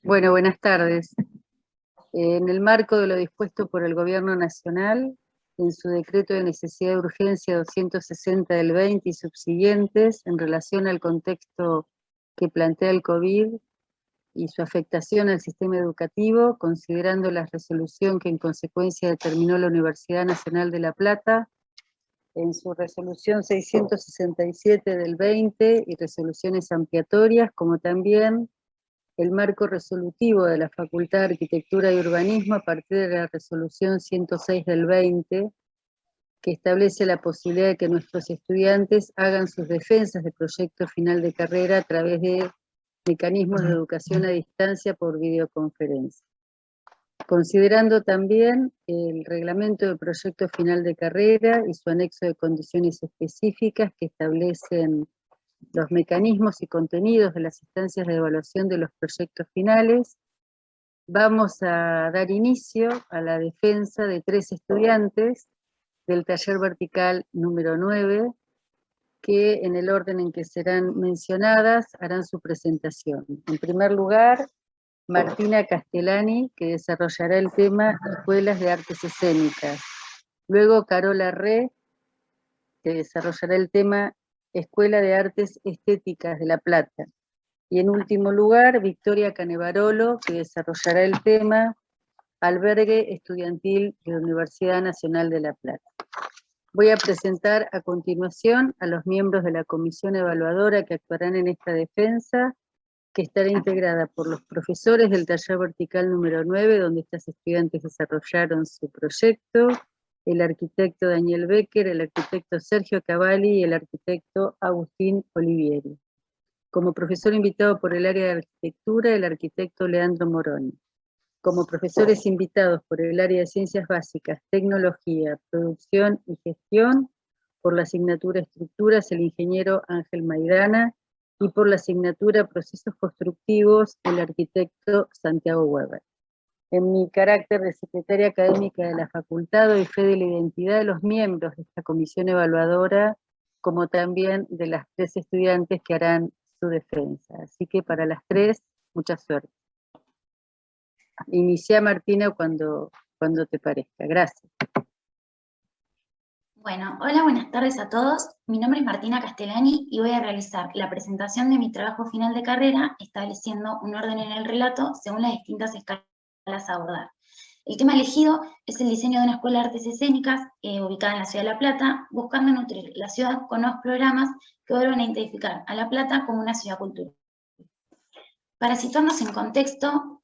Bueno, buenas tardes. En el marco de lo dispuesto por el Gobierno Nacional, en su decreto de necesidad de urgencia 260 del 20 y subsiguientes, en relación al contexto que plantea el COVID y su afectación al sistema educativo, considerando la resolución que en consecuencia determinó la Universidad Nacional de La Plata, en su resolución 667 del 20 y resoluciones ampliatorias, como también el marco resolutivo de la Facultad de Arquitectura y Urbanismo a partir de la resolución 106 del 20, que establece la posibilidad de que nuestros estudiantes hagan sus defensas de proyecto final de carrera a través de mecanismos de educación a distancia por videoconferencia. Considerando también el reglamento de proyecto final de carrera y su anexo de condiciones específicas que establecen los mecanismos y contenidos de las instancias de evaluación de los proyectos finales, vamos a dar inicio a la defensa de 3 estudiantes del taller vertical número 9, que en el orden en que serán mencionadas harán su presentación. En primer lugar, Martina Castellani, que desarrollará el tema Escuelas de Artes Escénicas. Luego Carola Re, que desarrollará el tema Escuela de Artes Estéticas de La Plata. Y en último lugar, Victoria Canevarolo, que desarrollará el tema Albergue Estudiantil de la Universidad Nacional de La Plata. Voy a presentar a continuación a los miembros de la comisión evaluadora que actuarán en esta defensa, que estará integrada por los profesores del taller vertical número 9, donde estos estudiantes desarrollaron su proyecto, el arquitecto Daniel Becker, el arquitecto Sergio Cavalli y el arquitecto Agustín Olivieri. Como profesor invitado por el área de arquitectura, el arquitecto Leandro Moroni. Como profesores invitados por el área de ciencias básicas, tecnología, producción y gestión, por la asignatura estructuras, el ingeniero Ángel Maidana, y por la asignatura procesos constructivos, el arquitecto Santiago Weber. En mi carácter de secretaria académica de la facultad, doy fe de la identidad de los miembros de esta comisión evaluadora, como también de las 3 estudiantes que harán su defensa. Así que para las 3, mucha suerte. Inicia, Martina, cuando te parezca. Gracias. Bueno, hola, buenas tardes a todos. Mi nombre es Martina Castellani y voy a realizar la presentación de mi trabajo final de carrera, estableciendo un orden en el relato según las distintas escalas a abordar. El tema elegido es el diseño de una escuela de artes escénicas ubicada en la ciudad de La Plata, buscando nutrir la ciudad con nuevos programas que vuelvan a identificar a La Plata como una ciudad cultural. Para situarnos en contexto,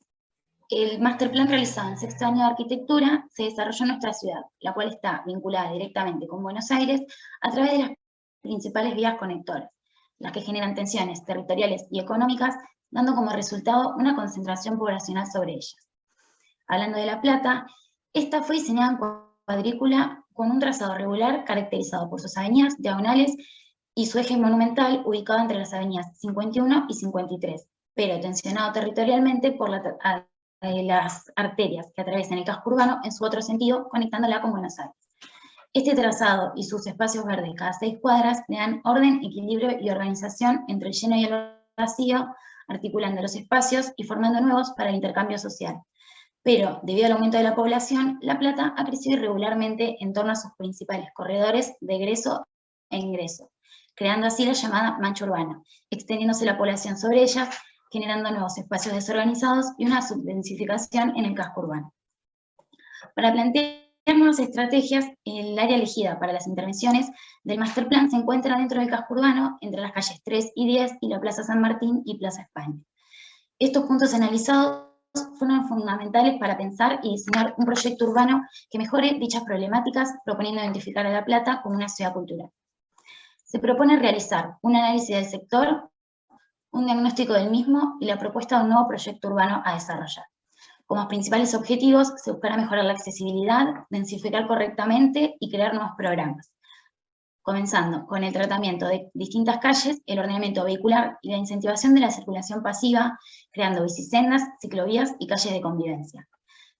el masterplan realizado en 6º año de arquitectura se desarrolló en nuestra ciudad, la cual está vinculada directamente con Buenos Aires a través de las principales vías conectoras, las que generan tensiones territoriales y económicas, dando como resultado una concentración poblacional sobre ellas. Hablando de La Plata, esta fue diseñada en cuadrícula con un trazado regular caracterizado por sus avenidas diagonales y su eje monumental ubicado entre las avenidas 51 y 53, pero tensionado territorialmente por las arterias que atraviesan el casco urbano en su otro sentido, conectándola con Buenos Aires. Este trazado y sus espacios verdes cada 6 cuadras le dan orden, equilibrio y organización entre el lleno y el vacío, articulando los espacios y formando nuevos para el intercambio social. Pero, debido al aumento de la población, La Plata ha crecido irregularmente en torno a sus principales corredores de egreso e ingreso, creando así la llamada mancha urbana, extendiéndose la población sobre ellas, generando nuevos espacios desorganizados y una subdensificación en el casco urbano. Para plantear nuevas estrategias, el área elegida para las intervenciones del masterplan se encuentra dentro del casco urbano, entre las calles 3 y 10 y la Plaza San Martín y Plaza España. Estos puntos analizados fueron fundamentales para pensar y diseñar un proyecto urbano que mejore dichas problemáticas, proponiendo identificar a La Plata como una ciudad cultural. Se propone realizar un análisis del sector, un diagnóstico del mismo y la propuesta de un nuevo proyecto urbano a desarrollar. Como principales objetivos se buscará mejorar la accesibilidad, densificar correctamente y crear nuevos programas, comenzando con el tratamiento de distintas calles, el ordenamiento vehicular y la incentivación de la circulación pasiva, creando bicisendas, ciclovías y calles de convivencia.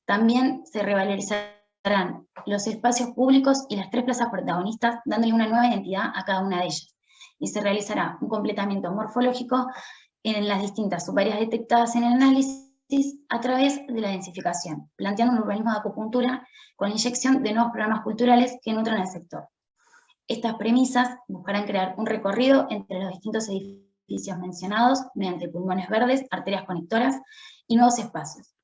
También se revalorizarán los espacios públicos y las 3 plazas protagonistas, dándole una nueva identidad a cada una de ellas. Y se realizará un completamiento morfológico en las distintas subáreas detectadas en el análisis, a través de la densificación, planteando un urbanismo de acupuntura con la inyección de nuevos programas culturales que nutran el sector. Estas premisas buscarán crear un recorrido entre los distintos edificios mencionados mediante pulmones verdes, arterias conectoras y nuevos espacios.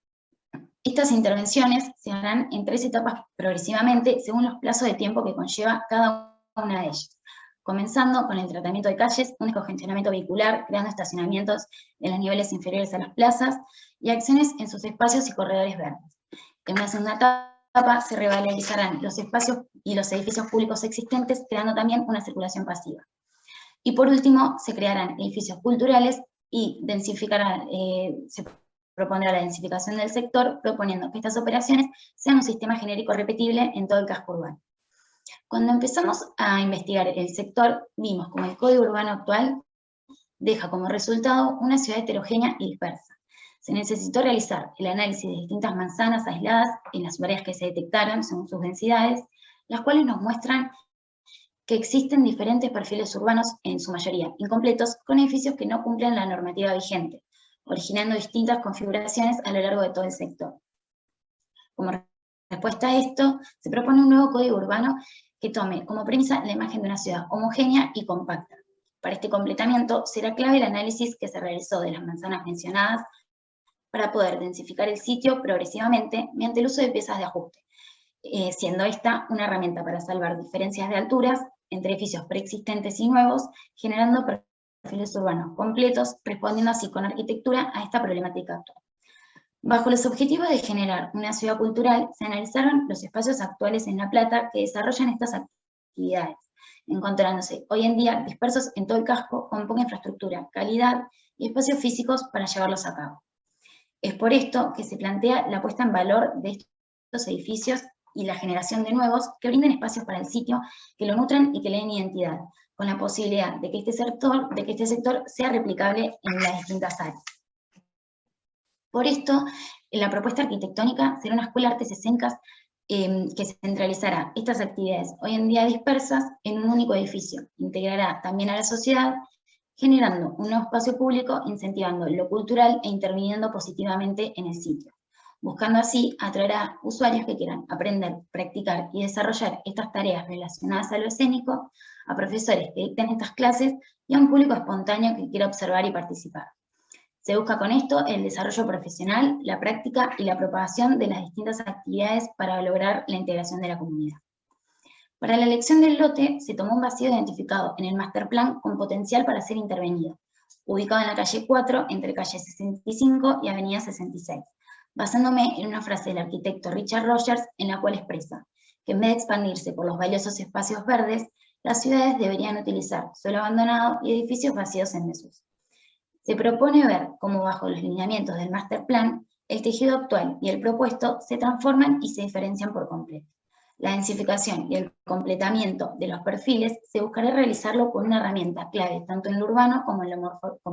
Estas intervenciones se harán en 3 etapas progresivamente según los plazos de tiempo que conlleva cada una de ellas, comenzando con el tratamiento de calles, un descongestionamiento vehicular, creando estacionamientos en los niveles inferiores a las plazas y acciones en sus espacios y corredores verdes. En una segunda etapa se revalorizarán los espacios y los edificios públicos existentes, creando también una circulación pasiva. Y por último, se crearán edificios culturales y se propondrá la densificación del sector, proponiendo que estas operaciones sean un sistema genérico repetible en todo el casco urbano. Cuando empezamos a investigar el sector, vimos como el código urbano actual deja como resultado una ciudad heterogénea y dispersa. Se necesitó realizar el análisis de distintas manzanas aisladas en las áreas que se detectaron según sus densidades, las cuales nos muestran que existen diferentes perfiles urbanos, en su mayoría incompletos, con edificios que no cumplen la normativa vigente, originando distintas configuraciones a lo largo de todo el sector. Como respuesta a esto, se propone un nuevo código urbano que tome como premisa la imagen de una ciudad homogénea y compacta. Para este completamiento será clave el análisis que se realizó de las manzanas mencionadas para poder densificar el sitio progresivamente mediante el uso de piezas de ajuste, siendo esta una herramienta para salvar diferencias de alturas entre edificios preexistentes y nuevos, generando perfiles urbanos completos, respondiendo así con arquitectura a esta problemática actual. Bajo los objetivos de generar una ciudad cultural, se analizaron los espacios actuales en La Plata que desarrollan estas actividades, encontrándose hoy en día dispersos en todo el casco con poca infraestructura, calidad y espacios físicos para llevarlos a cabo. Es por esto que se plantea la puesta en valor de estos edificios y la generación de nuevos que brinden espacios para el sitio, que lo nutran y que le den identidad, con la posibilidad de que este sector sea replicable en las distintas áreas. Por esto, la propuesta arquitectónica será una escuela de artes escénicas que centralizará estas actividades hoy en día dispersas en un único edificio, integrará también a la sociedad, generando un nuevo espacio público, incentivando lo cultural e interviniendo positivamente en el sitio, buscando así atraer a usuarios que quieran aprender, practicar y desarrollar estas tareas relacionadas a lo escénico, a profesores que dicten estas clases y a un público espontáneo que quiera observar y participar. Se busca con esto el desarrollo profesional, la práctica y la propagación de las distintas actividades para lograr la integración de la comunidad. Para la elección del lote se tomó un vacío identificado en el master plan con potencial para ser intervenido, ubicado en la calle 4 entre calle 65 y avenida 66, basándome en una frase del arquitecto Richard Rogers en la cual expresa que en vez de expandirse por los valiosos espacios verdes, las ciudades deberían utilizar suelo abandonado y edificios vacíos en desuso. Se propone ver cómo bajo los lineamientos del master plan, el tejido actual y el propuesto se transforman y se diferencian por completo. La densificación y el completamiento de los perfiles se buscará realizarlo con una herramienta clave tanto en lo urbano como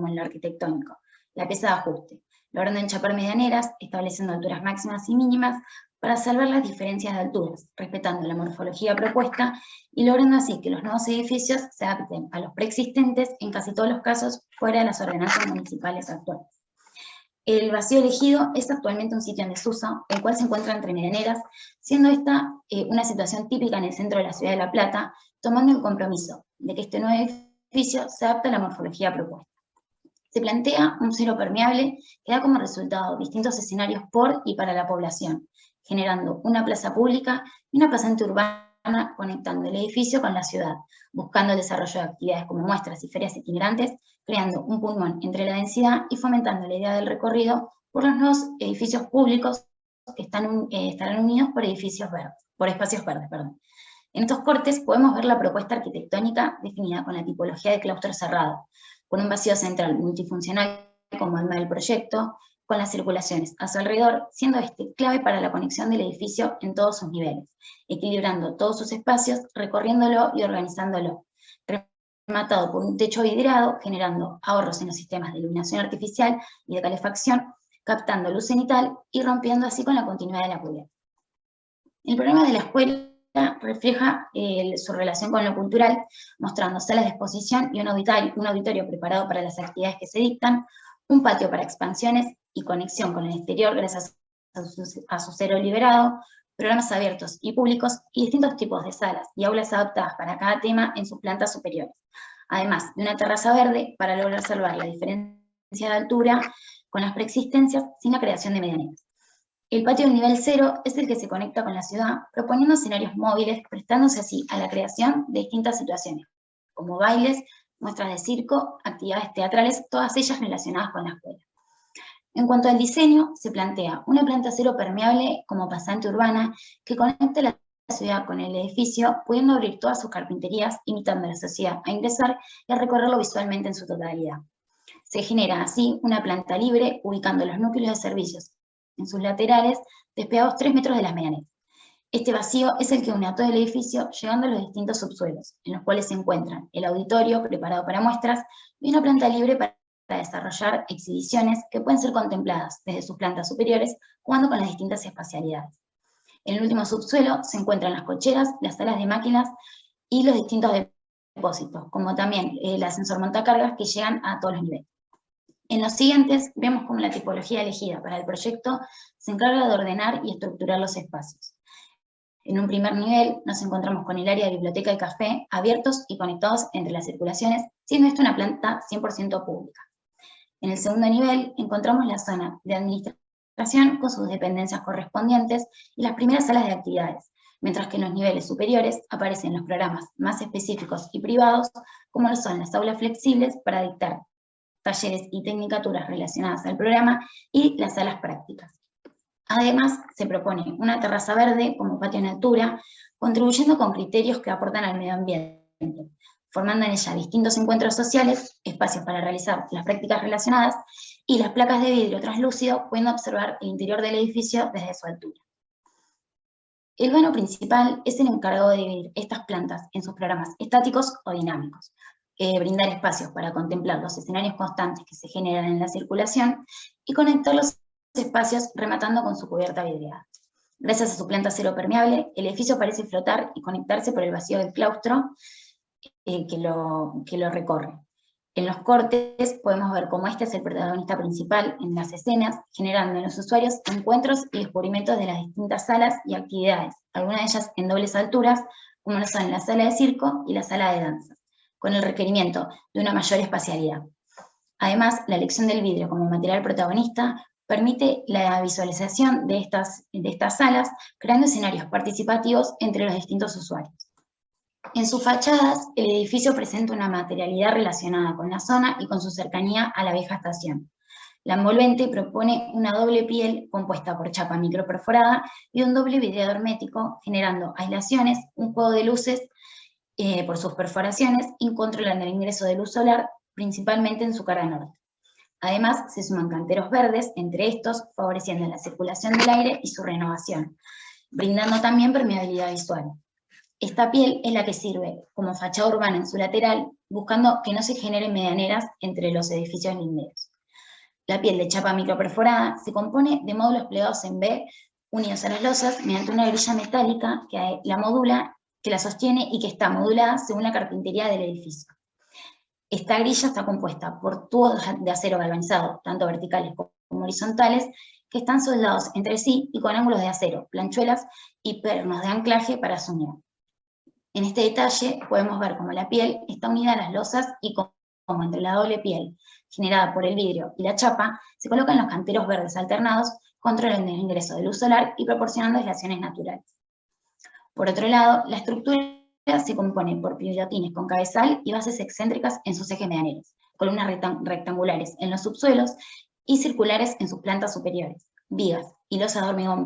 en lo arquitectónico, la pieza de ajuste, logrando enchapar medianeras, estableciendo alturas máximas y mínimas para salvar las diferencias de alturas, respetando la morfología propuesta y logrando así que los nuevos edificios se adapten a los preexistentes en casi todos los casos fuera de las ordenanzas municipales actuales. El vacío elegido es actualmente un sitio en desuso, el cual se encuentra entre medianeras, siendo esta una situación típica en el centro de la ciudad de La Plata, tomando el compromiso de que este nuevo edificio se adapta a la morfología propuesta. Se plantea un suelo permeable que da como resultado distintos escenarios por y para la población, generando una plaza pública y una pasante urbana conectando el edificio con la ciudad, buscando el desarrollo de actividades como muestras y ferias itinerantes, creando un pulmón entre la densidad y fomentando la idea del recorrido por los nuevos edificios públicos que estarán unidos por espacios verdes. En estos cortes podemos ver la propuesta arquitectónica definida con la tipología de claustro cerrado, con un vacío central multifuncional como alma del proyecto, con las circulaciones a su alrededor, siendo este clave para la conexión del edificio en todos sus niveles, equilibrando todos sus espacios, recorriéndolo y organizándolo, rematado por un techo vidriado, generando ahorros en los sistemas de iluminación artificial y de calefacción, captando luz cenital y rompiendo así con la continuidad de la cubierta. El programa de la escuela refleja su relación con lo cultural, mostrando salas de exposición y un auditorio preparado para las actividades que se dictan, un patio para expansiones y conexión con el exterior gracias a su cero liberado, programas abiertos y públicos y distintos tipos de salas y aulas adaptadas para cada tema en sus plantas superiores, además de una terraza verde para lograr salvar la diferencia de altura con las preexistencias sin la creación de medianeras. El patio del nivel 0 es el que se conecta con la ciudad, proponiendo escenarios móviles, prestándose así a la creación de distintas situaciones, como bailes, muestras de circo, actividades teatrales, todas ellas relacionadas con la escuela. En cuanto al diseño, se plantea una planta cero permeable como pasante urbana que conecte la ciudad con el edificio, pudiendo abrir todas sus carpinterías, invitando a la sociedad a ingresar y a recorrerlo visualmente en su totalidad. Se genera así una planta libre, ubicando los núcleos de servicios en sus laterales, despegados 3 metros de las medianeras. Este vacío es el que une a todo el edificio, llegando a los distintos subsuelos, en los cuales se encuentran el auditorio preparado para muestras y una planta libre para desarrollar exhibiciones que pueden ser contempladas desde sus plantas superiores, jugando con las distintas espacialidades. En el último subsuelo se encuentran las cocheras, las salas de máquinas y los distintos depósitos, como también el ascensor montacargas que llegan a todos los niveles. En los siguientes vemos cómo la tipología elegida para el proyecto se encarga de ordenar y estructurar los espacios. En un primer nivel nos encontramos con el área de biblioteca y café abiertos y conectados entre las circulaciones, siendo esto una planta 100% pública. En el segundo nivel encontramos la zona de administración con sus dependencias correspondientes y las primeras salas de actividades, mientras que en los niveles superiores aparecen los programas más específicos y privados, como lo son las aulas flexibles para dictar talleres y tecnicaturas relacionadas al programa y las salas prácticas. Además, se propone una terraza verde como patio en altura, contribuyendo con criterios que aportan al medio ambiente, formando en ella distintos encuentros sociales, espacios para realizar las prácticas relacionadas y las placas de vidrio translúcido, pudiendo observar el interior del edificio desde su altura. El vano principal es el encargado de dividir estas plantas en sus programas estáticos o dinámicos, brindar espacios para contemplar los escenarios constantes que se generan en la circulación y conectar los espacios rematando con su cubierta vidriada. Gracias a su planta cero permeable, el edificio parece flotar y conectarse por el vacío del claustro que lo recorre. En los cortes podemos ver cómo este es el protagonista principal en las escenas, generando en los usuarios encuentros y descubrimientos de las distintas salas y actividades, algunas de ellas en dobles alturas, como lo son la sala de circo y la sala de danza, con el requerimiento de una mayor espacialidad. Además, la elección del vidrio como material protagonista permite la visualización de estas salas, creando escenarios participativos entre los distintos usuarios. En sus fachadas, el edificio presenta una materialidad relacionada con la zona y con su cercanía a la vieja estación. La envolvente propone una doble piel compuesta por chapa microperforada y un doble vidrio hermético, generando aislaciones, un juego de luces por sus perforaciones y controlando el ingreso de luz solar, principalmente en su cara norte. Además, se suman canteros verdes entre estos, favoreciendo la circulación del aire y su renovación, brindando también permeabilidad visual. Esta piel es la que sirve como fachada urbana en su lateral, buscando que no se generen medianeras entre los edificios linderos. La piel de chapa microperforada se compone de módulos plegados en B, unidos a las losas mediante una grilla metálica que la modula, que la sostiene y que está modulada según la carpintería del edificio. Esta grilla está compuesta por tubos de acero galvanizado, tanto verticales como horizontales, que están soldados entre sí y con ángulos de acero, planchuelas y pernos de anclaje para su unión. En este detalle podemos ver cómo la piel está unida a las losas y cómo entre la doble piel generada por el vidrio y la chapa se colocan los canteros verdes alternados, controlando el ingreso de luz solar y proporcionando aislaciones naturales. Por otro lado, la estructura se compone por pilotines con cabezal y bases excéntricas en sus ejes medianeros, columnas rectangulares en los subsuelos y circulares en sus plantas superiores, vigas y losas de hormigón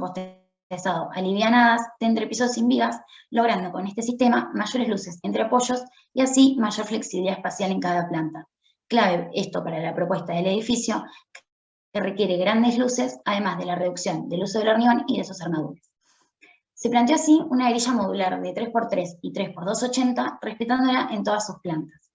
pesado alivianadas de entrepisos sin vigas, logrando con este sistema mayores luces entre apoyos y así mayor flexibilidad espacial en cada planta. Clave esto para la propuesta del edificio, que requiere grandes luces, además de la reducción del uso del hormigón y de sus armaduras. Se planteó así una grilla modular de 3x3 y 3x280, respetándola en todas sus plantas.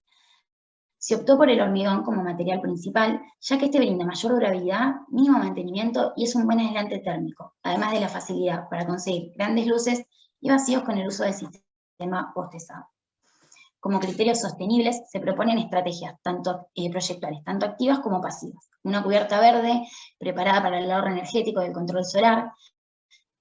Se optó por el hormigón como material principal, ya que este brinda mayor durabilidad, mínimo mantenimiento y es un buen aislante térmico, además de la facilidad para conseguir grandes luces y vacíos con el uso del sistema postesado. Como criterios sostenibles se proponen estrategias tanto proyectuales, tanto activas como pasivas. Una cubierta verde preparada para el ahorro energético y el control solar,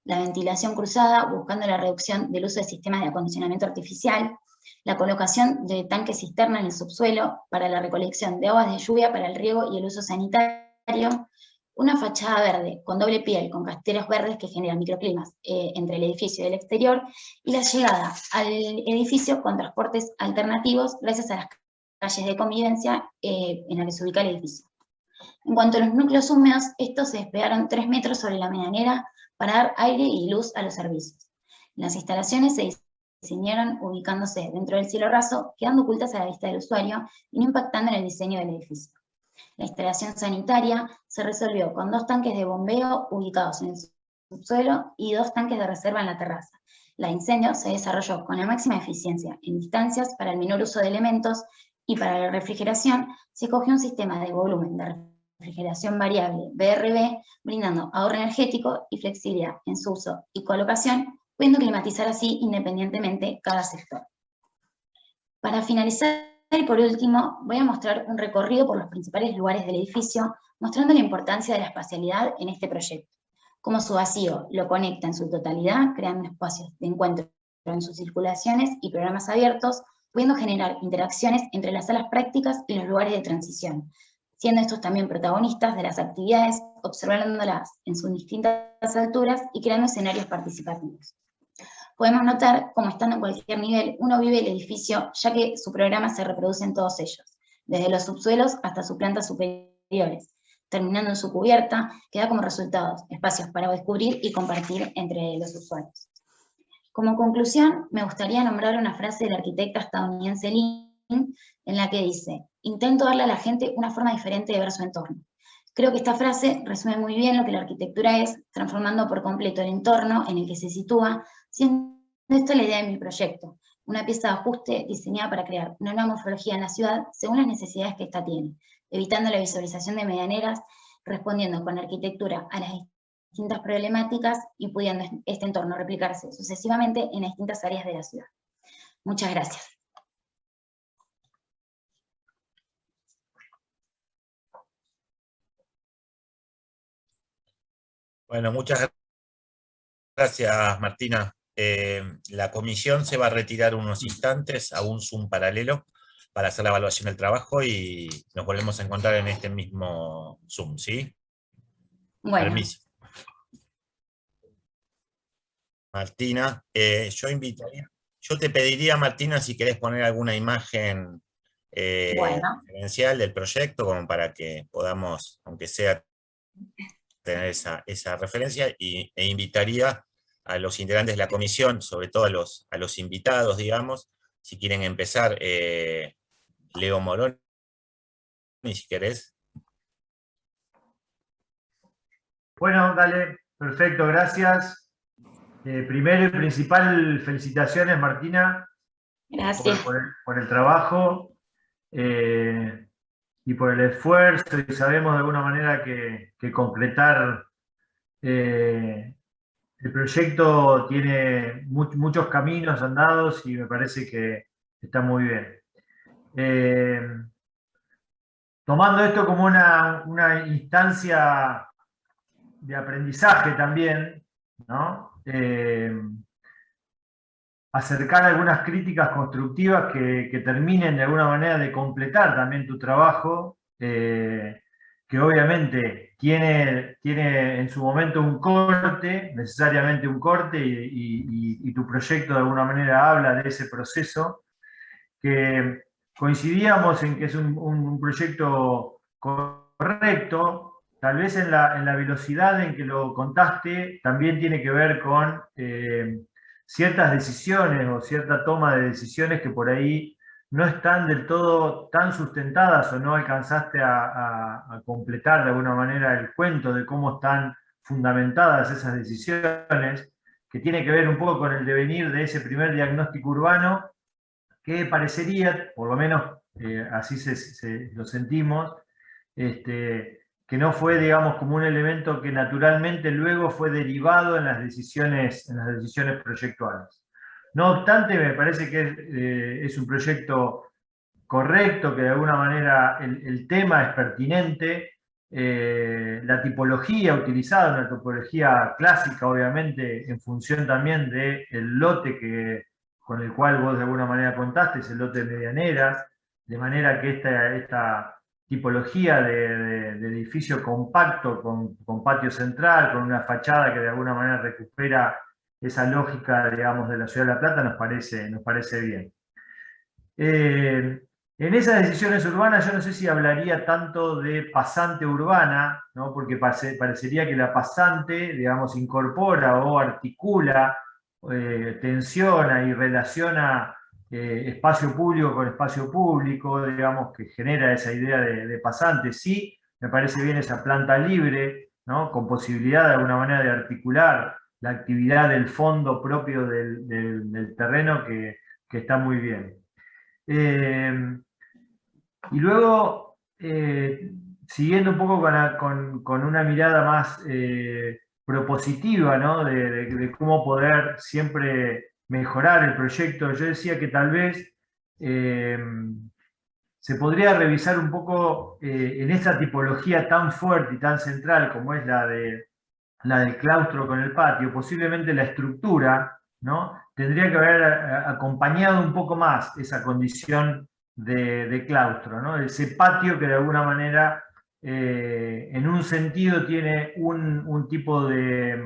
la ventilación cruzada buscando la reducción del uso de sistemas de acondicionamiento artificial, la colocación de tanques cisterna en el subsuelo para la recolección de aguas de lluvia para el riego y el uso sanitario, una fachada verde con doble piel, con casteros verdes que generan microclimas entre el edificio y el exterior, y la llegada al edificio con transportes alternativos gracias a las calles de convivencia en las que se ubica el edificio. En cuanto a los núcleos húmedos, estos se despegaron 3 metros sobre la medianera para dar aire y luz a los servicios. Las instalaciones se diseñaron ubicándose dentro del cielo raso, quedando ocultas a la vista del usuario y no impactando en el diseño del edificio. La instalación sanitaria se resolvió con 2 tanques de bombeo ubicados en el subsuelo y 2 tanques de reserva en la terraza. La de incendio se desarrolló con la máxima eficiencia en distancias para el menor uso de elementos y para la refrigeración se escogió un sistema de volumen de refrigeración variable BRB, brindando ahorro energético y flexibilidad en su uso y colocación, pudiendo climatizar así independientemente cada sector. Para finalizar, y por último, voy a mostrar un recorrido por los principales lugares del edificio, mostrando la importancia de la espacialidad en este proyecto, cómo su vacío lo conecta en su totalidad, creando espacios de encuentro en sus circulaciones y programas abiertos, pudiendo generar interacciones entre las salas prácticas y los lugares de transición, siendo estos también protagonistas de las actividades, observándolas en sus distintas alturas y creando escenarios participativos. Podemos notar cómo estando en cualquier nivel, uno vive el edificio, ya que su programa se reproduce en todos ellos, desde los subsuelos hasta sus plantas superiores, terminando en su cubierta, que da como resultados espacios para descubrir y compartir entre los usuarios. Como conclusión, me gustaría nombrar una frase del arquitecta estadounidense Lin, en la que dice: intento darle a la gente una forma diferente de ver su entorno. Creo que esta frase resume muy bien lo que la arquitectura es, transformando por completo el entorno en el que se sitúa, siendo esta la idea de mi proyecto, una pieza de ajuste diseñada para crear una nueva morfología en la ciudad según las necesidades que ésta tiene, evitando la visualización de medianeras, respondiendo con arquitectura a las distintas problemáticas y pudiendo este entorno replicarse sucesivamente en las distintas áreas de la ciudad. Muchas gracias. Bueno, muchas gracias, Martina. La comisión se va a retirar unos instantes a un Zoom paralelo para hacer la evaluación del trabajo y nos volvemos a encontrar en este mismo Zoom, ¿sí? Bueno. Permiso. Martina, yo te pediría, Martina, si querés poner alguna imagen referencial del proyecto, como para que podamos, aunque sea, tener esa referencia, e invitaría a los integrantes de la comisión, sobre todo a los invitados, digamos, si quieren empezar, Leo Morón, si querés. Bueno, dale, perfecto, gracias. Primero y principal, felicitaciones, Martina. Gracias. Por el trabajo y por el esfuerzo, y sabemos de alguna manera que completar el proyecto tiene muchos caminos andados y me parece que está muy bien. Tomando esto como una instancia de aprendizaje también, ¿no? Acercar algunas críticas constructivas que terminen de alguna manera de completar también tu trabajo, que obviamente tiene en su momento un corte, necesariamente un corte, y tu proyecto de alguna manera habla de ese proceso, que coincidíamos en que es un proyecto correcto. Tal vez en la velocidad en que lo contaste también tiene que ver con ciertas decisiones o cierta toma de decisiones que por ahí no están del todo tan sustentadas, o no alcanzaste a completar de alguna manera el cuento de cómo están fundamentadas esas decisiones, que tiene que ver un poco con el devenir de ese primer diagnóstico urbano, que parecería, por lo menos así lo sentimos, que no fue, digamos, como un elemento que naturalmente luego fue derivado en las decisiones proyectuales. No obstante, me parece que es un proyecto correcto, que de alguna manera el tema es pertinente. La tipología utilizada, una tipología clásica, obviamente, en función también del lote con el cual vos de alguna manera contaste, es el lote de Medianeras, de manera que esta tipología de edificio compacto con patio central, con una fachada que de alguna manera recupera esa lógica, digamos, de la Ciudad de La Plata, nos parece bien. En esas decisiones urbanas yo no sé si hablaría tanto de pasante urbana, ¿no? Porque parecería que la pasante, digamos, incorpora o articula, tensiona y relaciona espacio público con espacio público, digamos, que genera esa idea de pasante. Sí, me parece bien esa planta libre, ¿no? Con posibilidad de alguna manera de articular la actividad del fondo propio del terreno que está muy bien. Y luego, siguiendo un poco con una mirada más propositiva, ¿no? De cómo poder siempre mejorar el proyecto, yo decía que tal vez se podría revisar un poco en esa tipología tan fuerte y tan central como es la del claustro con el patio, posiblemente la estructura, ¿no? Tendría que haber acompañado un poco más esa condición de claustro, ¿no? Ese patio que de alguna manera, en un sentido, tiene un tipo de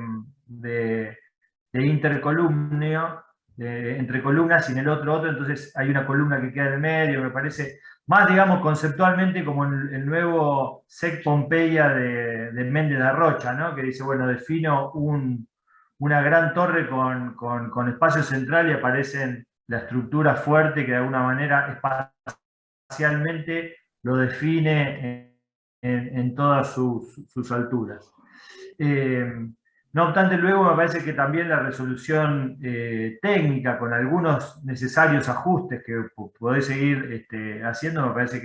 intercolumnio, entre columnas, y en el otro, entonces hay una columna que queda en el medio, me parece más, digamos, conceptualmente como el nuevo Sec Pompeya de Méndez de Rocha, ¿no? Que dice, bueno, defino una gran torre con espacio central y aparecen la estructura fuerte que de alguna manera espacialmente lo define en todas sus alturas. No obstante, luego me parece que también la resolución técnica, con algunos necesarios ajustes que podés seguir haciendo, me parece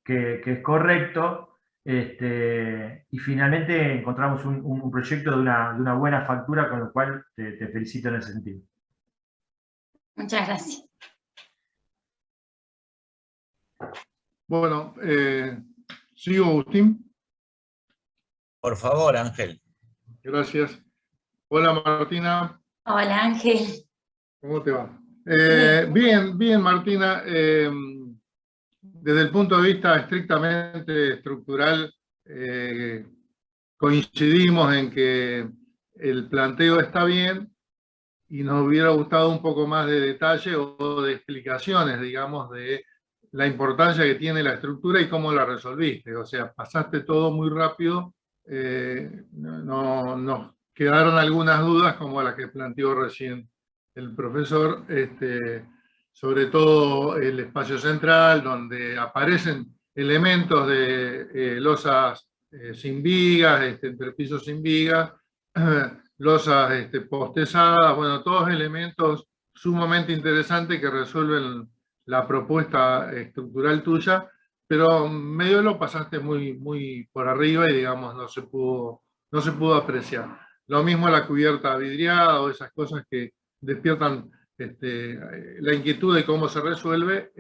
que es correcto. Y finalmente encontramos un proyecto de una buena factura, con lo cual te felicito en ese sentido. Muchas gracias. Bueno, sigo, Agustín. Por favor, Ángel. Gracias. Hola, Martina. Hola, Ángel. ¿Cómo te va? Bien, Martina. Desde el punto de vista estrictamente estructural, coincidimos en que el planteo está bien y nos hubiera gustado un poco más de detalle o de explicaciones, digamos, de la importancia que tiene la estructura y cómo la resolviste. O sea, pasaste todo muy rápido. Nos quedaron algunas dudas, como las que planteó recién el profesor, sobre todo el espacio central, donde aparecen elementos de losas sin vigas, entrepisos sin vigas, losas postezadas, bueno, todos elementos sumamente interesantes que resuelven la propuesta estructural tuya, pero medio lo pasaste muy por arriba y, digamos, no se pudo apreciar. Lo mismo la cubierta vidriada o esas cosas que despiertan la inquietud de cómo se resuelve.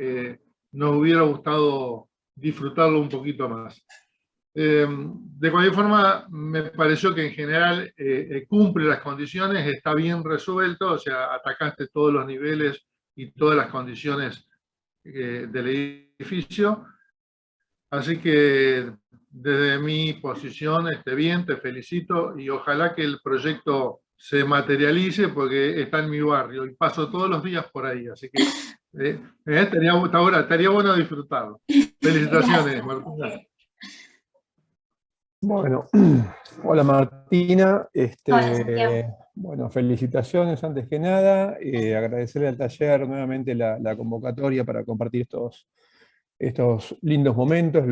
Nos hubiera gustado disfrutarlo un poquito más. De cualquier forma, me pareció que en general cumple las condiciones, está bien resuelto, o sea, atacaste todos los niveles y todas las condiciones del edificio. Así que desde mi posición, bien, te felicito y ojalá que el proyecto se materialice, porque está en mi barrio y paso todos los días por ahí, así que estaría bueno disfrutarlo. Felicitaciones, Martina. Bueno, hola Martina. Hola, Santiago. Bueno, felicitaciones antes que nada. Agradecerle al taller nuevamente la convocatoria para compartir estos lindos momentos,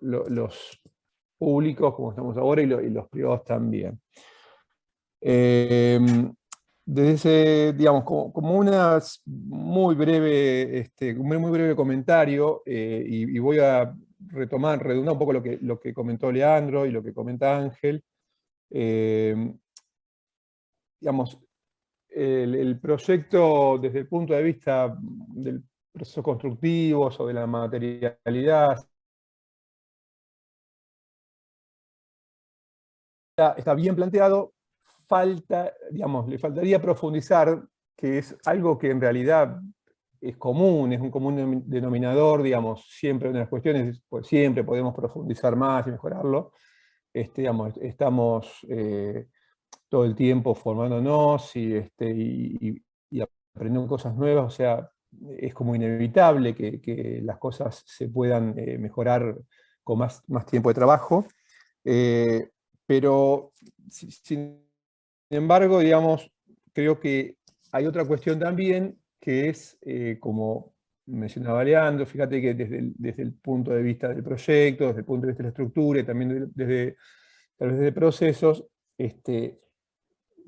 los públicos como estamos ahora y los privados también. Desde digamos, como una muy breve, muy breve comentario, y voy a redundar un poco lo que comentó Leandro y lo que comenta Ángel. Digamos, el proyecto desde el punto de vista del proceso constructivo o de la materialidad está bien planteado. Le faltaría profundizar, que es algo que en realidad es común, es un común denominador, digamos, siempre una de las cuestiones, pues siempre podemos profundizar más y mejorarlo. Estamos todo el tiempo formándonos y aprendiendo cosas nuevas, o sea, es como inevitable que las cosas se puedan mejorar con más tiempo de trabajo. Pero, sin embargo, digamos, creo que hay otra cuestión también, que es, como mencionaba Leandro, fíjate que desde el punto de vista del proyecto, desde el punto de vista de la estructura y también tal vez de procesos,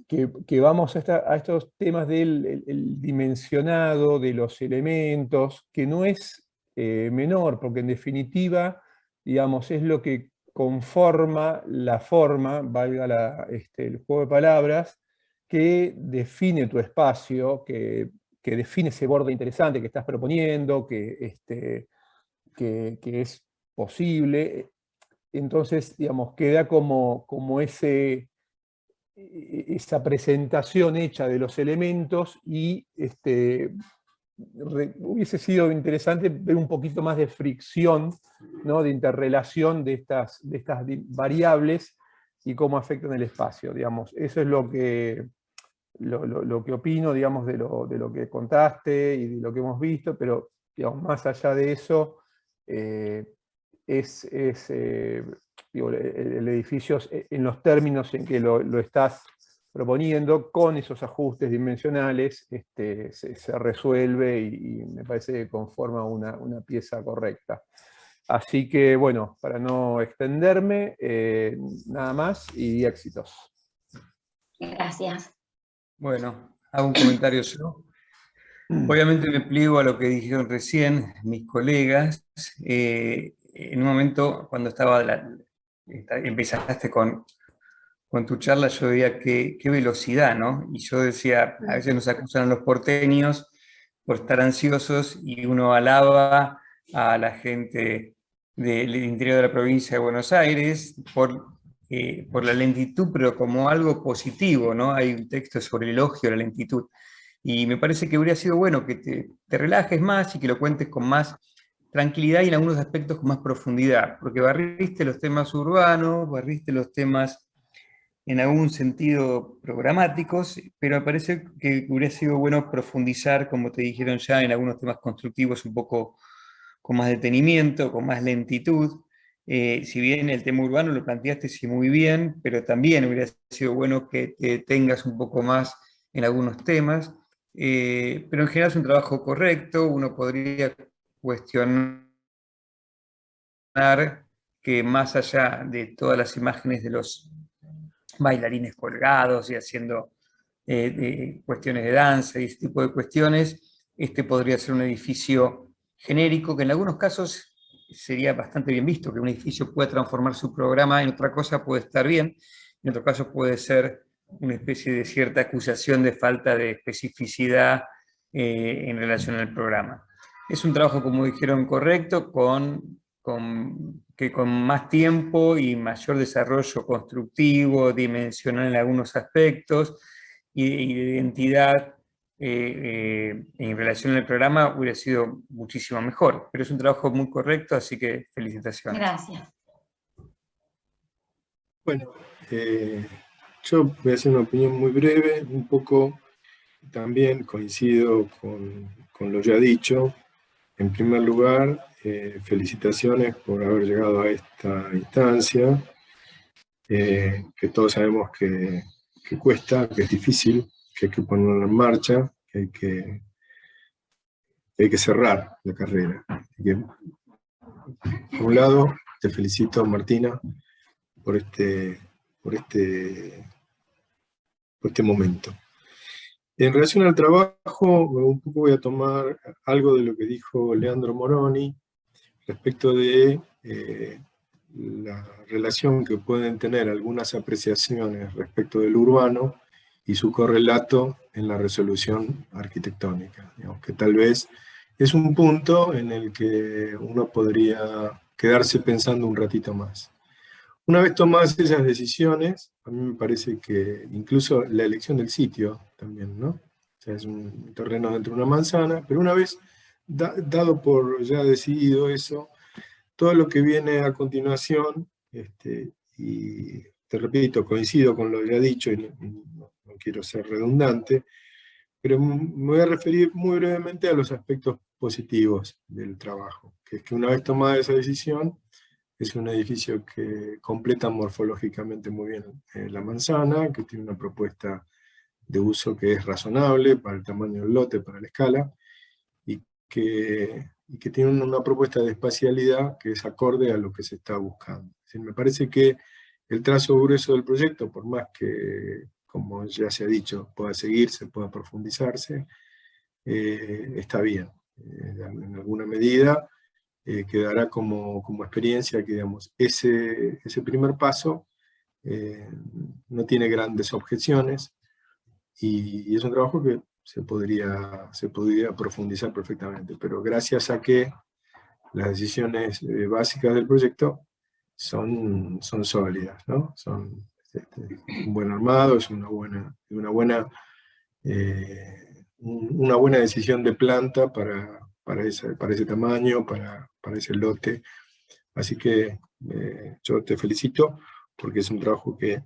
que vamos a estos temas del el dimensionado de los elementos, que no es menor, porque en definitiva, digamos, es lo que conforma la forma, valga el juego de palabras, que define tu espacio, que define ese borde interesante que estás proponiendo, que es posible. Entonces, digamos, queda como esa presentación hecha de los elementos y hubiese sido interesante ver un poquito más de fricción, ¿no? De interrelación de estas variables y cómo afectan el espacio, digamos. Eso es lo que opino, digamos, de lo que contaste y de lo que hemos visto, pero digamos, más allá de eso, digo, el edificio, en los términos en que lo estás proponiendo, con esos ajustes dimensionales, se resuelve y me parece que conforma una pieza correcta. Así que, bueno, para no extenderme, nada más y éxitos. Gracias. Bueno, hago un comentario yo. Obviamente me pliego a lo que dijeron recién mis colegas. En un momento, cuando empezaste con tu charla, yo veía qué velocidad, ¿no? Y yo decía, a veces nos acusan a los porteños por estar ansiosos y uno alaba a la gente del interior de la provincia de Buenos Aires por la lentitud, pero como algo positivo, ¿no? Hay un texto sobre el elogio de la lentitud. Y me parece que hubiera sido bueno que te relajes más y que lo cuentes con más tranquilidad y en algunos aspectos con más profundidad, porque barriste los temas urbanos, barriste los temas en algún sentido programáticos, pero me parece que hubiera sido bueno profundizar, como te dijeron ya, en algunos temas constructivos un poco con más detenimiento, con más lentitud. Si bien el tema urbano lo planteaste sí muy bien, pero también hubiera sido bueno que te tengas un poco más en algunos temas. Pero en general es un trabajo correcto, uno podría cuestionar que más allá de todas las imágenes de los bailarines colgados y haciendo cuestiones de danza y ese tipo de cuestiones, este podría ser un edificio genérico que en algunos casos sería bastante bien visto, que un edificio pueda transformar su programa en otra cosa, puede estar bien, en otro caso puede ser una especie de cierta acusación de falta de especificidad en relación al programa. Es un trabajo, como dijeron, correcto, que con más tiempo y mayor desarrollo constructivo, dimensional en algunos aspectos y de identidad en relación al programa hubiera sido muchísimo mejor. Pero es un trabajo muy correcto, así que felicitaciones. Gracias. Bueno, yo voy a hacer una opinión muy breve, un poco también coincido con lo ya dicho. En primer lugar, felicitaciones por haber llegado a esta instancia, que todos sabemos que cuesta, que es difícil, que hay que ponerlo en marcha, que hay que cerrar la carrera. Así que, por un lado, te felicito, Martina, por este momento. En relación al trabajo, un poco voy a tomar algo de lo que dijo Leandro Moroni respecto de la relación que pueden tener algunas apreciaciones respecto del urbano y su correlato en la resolución arquitectónica. Digamos que tal vez es un punto en el que uno podría quedarse pensando un ratito más. Una vez tomadas esas decisiones, a mí me parece que incluso la elección del sitio también, ¿no? O sea, es un terreno dentro de una manzana, pero una vez dado por ya decidido eso, todo lo que viene a continuación, y te repito, coincido con lo ya dicho, y no quiero ser redundante, pero me voy a referir muy brevemente a los aspectos positivos del trabajo, que es que una vez tomada esa decisión, es un edificio que completa morfológicamente muy bien la manzana, que tiene una propuesta de uso que es razonable para el tamaño del lote, para la escala, y que tiene una propuesta de espacialidad que es acorde a lo que se está buscando. Es decir, me parece que el trazo grueso del proyecto, por más que, como ya se ha dicho, pueda seguirse, pueda profundizarse, está bien. En alguna medida quedará como experiencia que, digamos, ese primer paso no tiene grandes objeciones y es un trabajo que se podría profundizar perfectamente, pero gracias a que las decisiones básicas del proyecto son sólidas, ¿no? Son un buen armado, es una buena decisión de planta para ese tamaño, para ese lote. Así que yo te felicito porque es un trabajo que,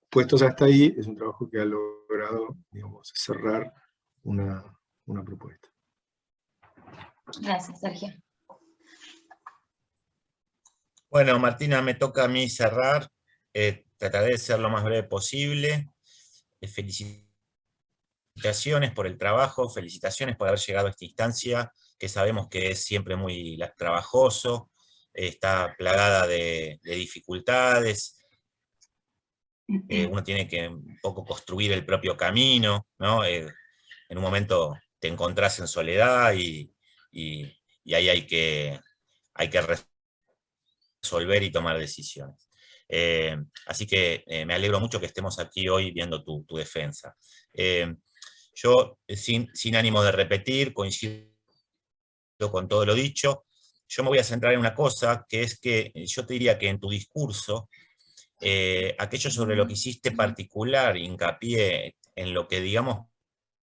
puestos hasta ahí, es un trabajo que ha logrado, digamos, cerrar una propuesta. Gracias, Sergio. Bueno, Martina, me toca a mí cerrar. Trataré de ser lo más breve posible. Felicitaciones por el trabajo, felicitaciones por haber llegado a esta instancia, que sabemos que es siempre muy trabajoso, está plagada de dificultades. Uno tiene que un poco construir el propio camino, ¿no? En un momento te encontrás en soledad y ahí hay que resolver y tomar decisiones. Así que me alegro mucho que estemos aquí hoy viendo tu defensa. Yo, sin ánimo de repetir, coincido con todo lo dicho. Yo me voy a centrar en una cosa, que es que yo te diría que en tu discurso, aquello sobre lo que hiciste particular, hincapié en lo que, digamos,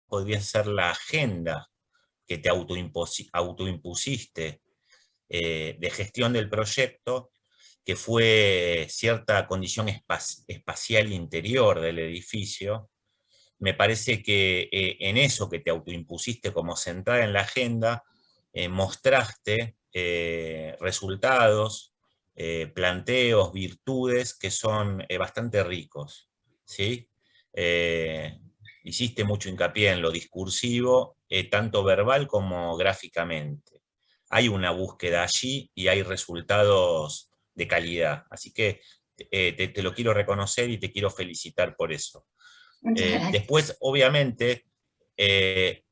podría ser la agenda que te autoimpusiste de gestión del proyecto, que fue cierta condición espacial interior del edificio. Me parece que en eso que te autoimpusiste como central en la agenda, mostraste resultados, planteos, virtudes que son bastante ricos, ¿sí? Hiciste mucho hincapié en lo discursivo, tanto verbal como gráficamente. Hay una búsqueda allí y hay resultados de calidad, así que te lo quiero reconocer y te quiero felicitar por eso. Después, obviamente, el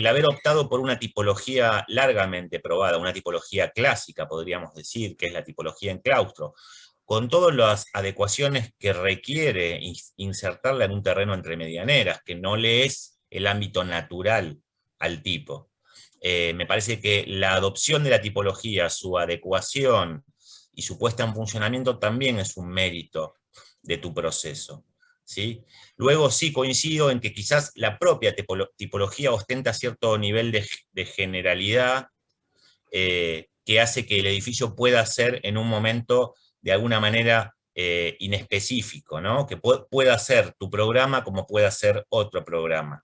haber optado por una tipología largamente probada, una tipología clásica, podríamos decir, que es la tipología en claustro, con todas las adecuaciones que requiere insertarla en un terreno entre medianeras, que no le es el ámbito natural al tipo. Me parece que la adopción de la tipología, su adecuación y su puesta en funcionamiento también es un mérito de tu proceso, ¿sí? Luego sí coincido en que quizás la propia tipología ostenta cierto nivel de generalidad que hace que el edificio pueda ser en un momento de alguna manera inespecífico, ¿no? Que pueda ser tu programa como pueda ser otro programa.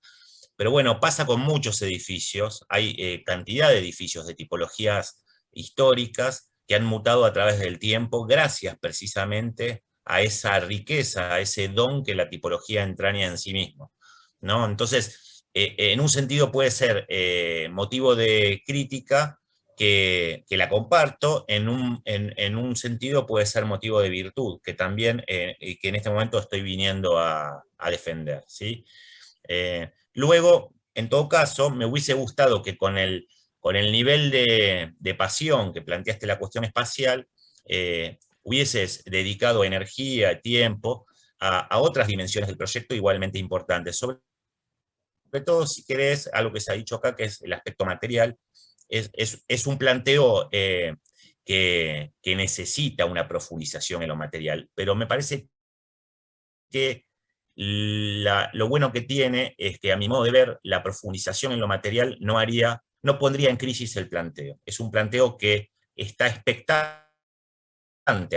Pero bueno, pasa con muchos edificios, hay cantidad de edificios de tipologías históricas que han mutado a través del tiempo gracias precisamente a esa riqueza, a ese don que la tipología entraña en sí mismo, ¿no? Entonces, en un sentido puede ser motivo de crítica, que la comparto, en un sentido puede ser motivo de virtud, que también, que en este momento estoy viniendo a defender, ¿sí? Luego, en todo caso, me hubiese gustado que con el nivel de pasión que planteaste la cuestión espacial, hubieses dedicado energía, tiempo, a otras dimensiones del proyecto igualmente importantes. Sobre todo, si querés, algo que se ha dicho acá, que es el aspecto material, es un planteo que necesita una profundización en lo material, pero me parece que lo bueno que tiene es que, a mi modo de ver, la profundización en lo material no pondría en crisis el planteo. Es un planteo que está expectante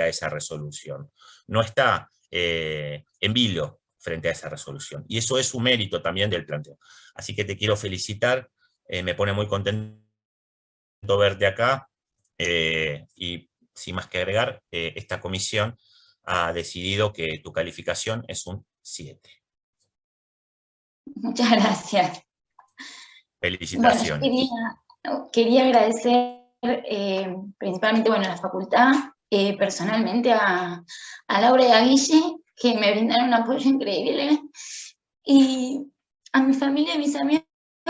a esa resolución, no está en vilo frente a esa resolución. Y eso es un mérito también del planteo. Así que te quiero felicitar, me pone muy contento verte acá, y sin más que agregar, esta comisión ha decidido que tu calificación es un 7. Muchas gracias. Felicitaciones. Bueno, quería agradecer principalmente, bueno, a la facultad, personalmente a Laura y a Guille, que me brindaron un apoyo increíble, y a mi familia y mis amigos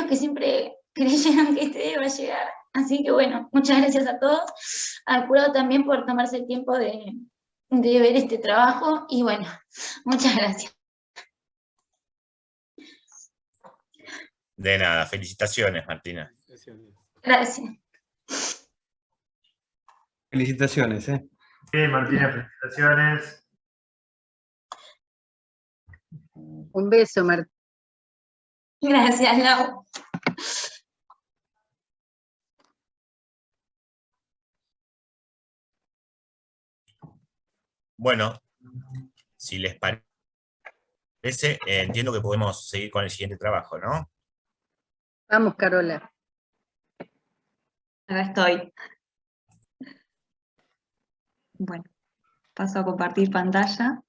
que siempre creyeron que este día iba a llegar. Así que bueno, muchas gracias a todos, al jurado también por tomarse el tiempo de ver este trabajo, y bueno, muchas gracias. De nada, felicitaciones, Martina. Gracias. Felicitaciones. Bien, Martina, felicitaciones. Un beso, Martín. Gracias, Lau. Bueno, si les parece, entiendo que podemos seguir con el siguiente trabajo, ¿no? Vamos, Carola. Acá estoy. Bueno, paso a compartir pantalla.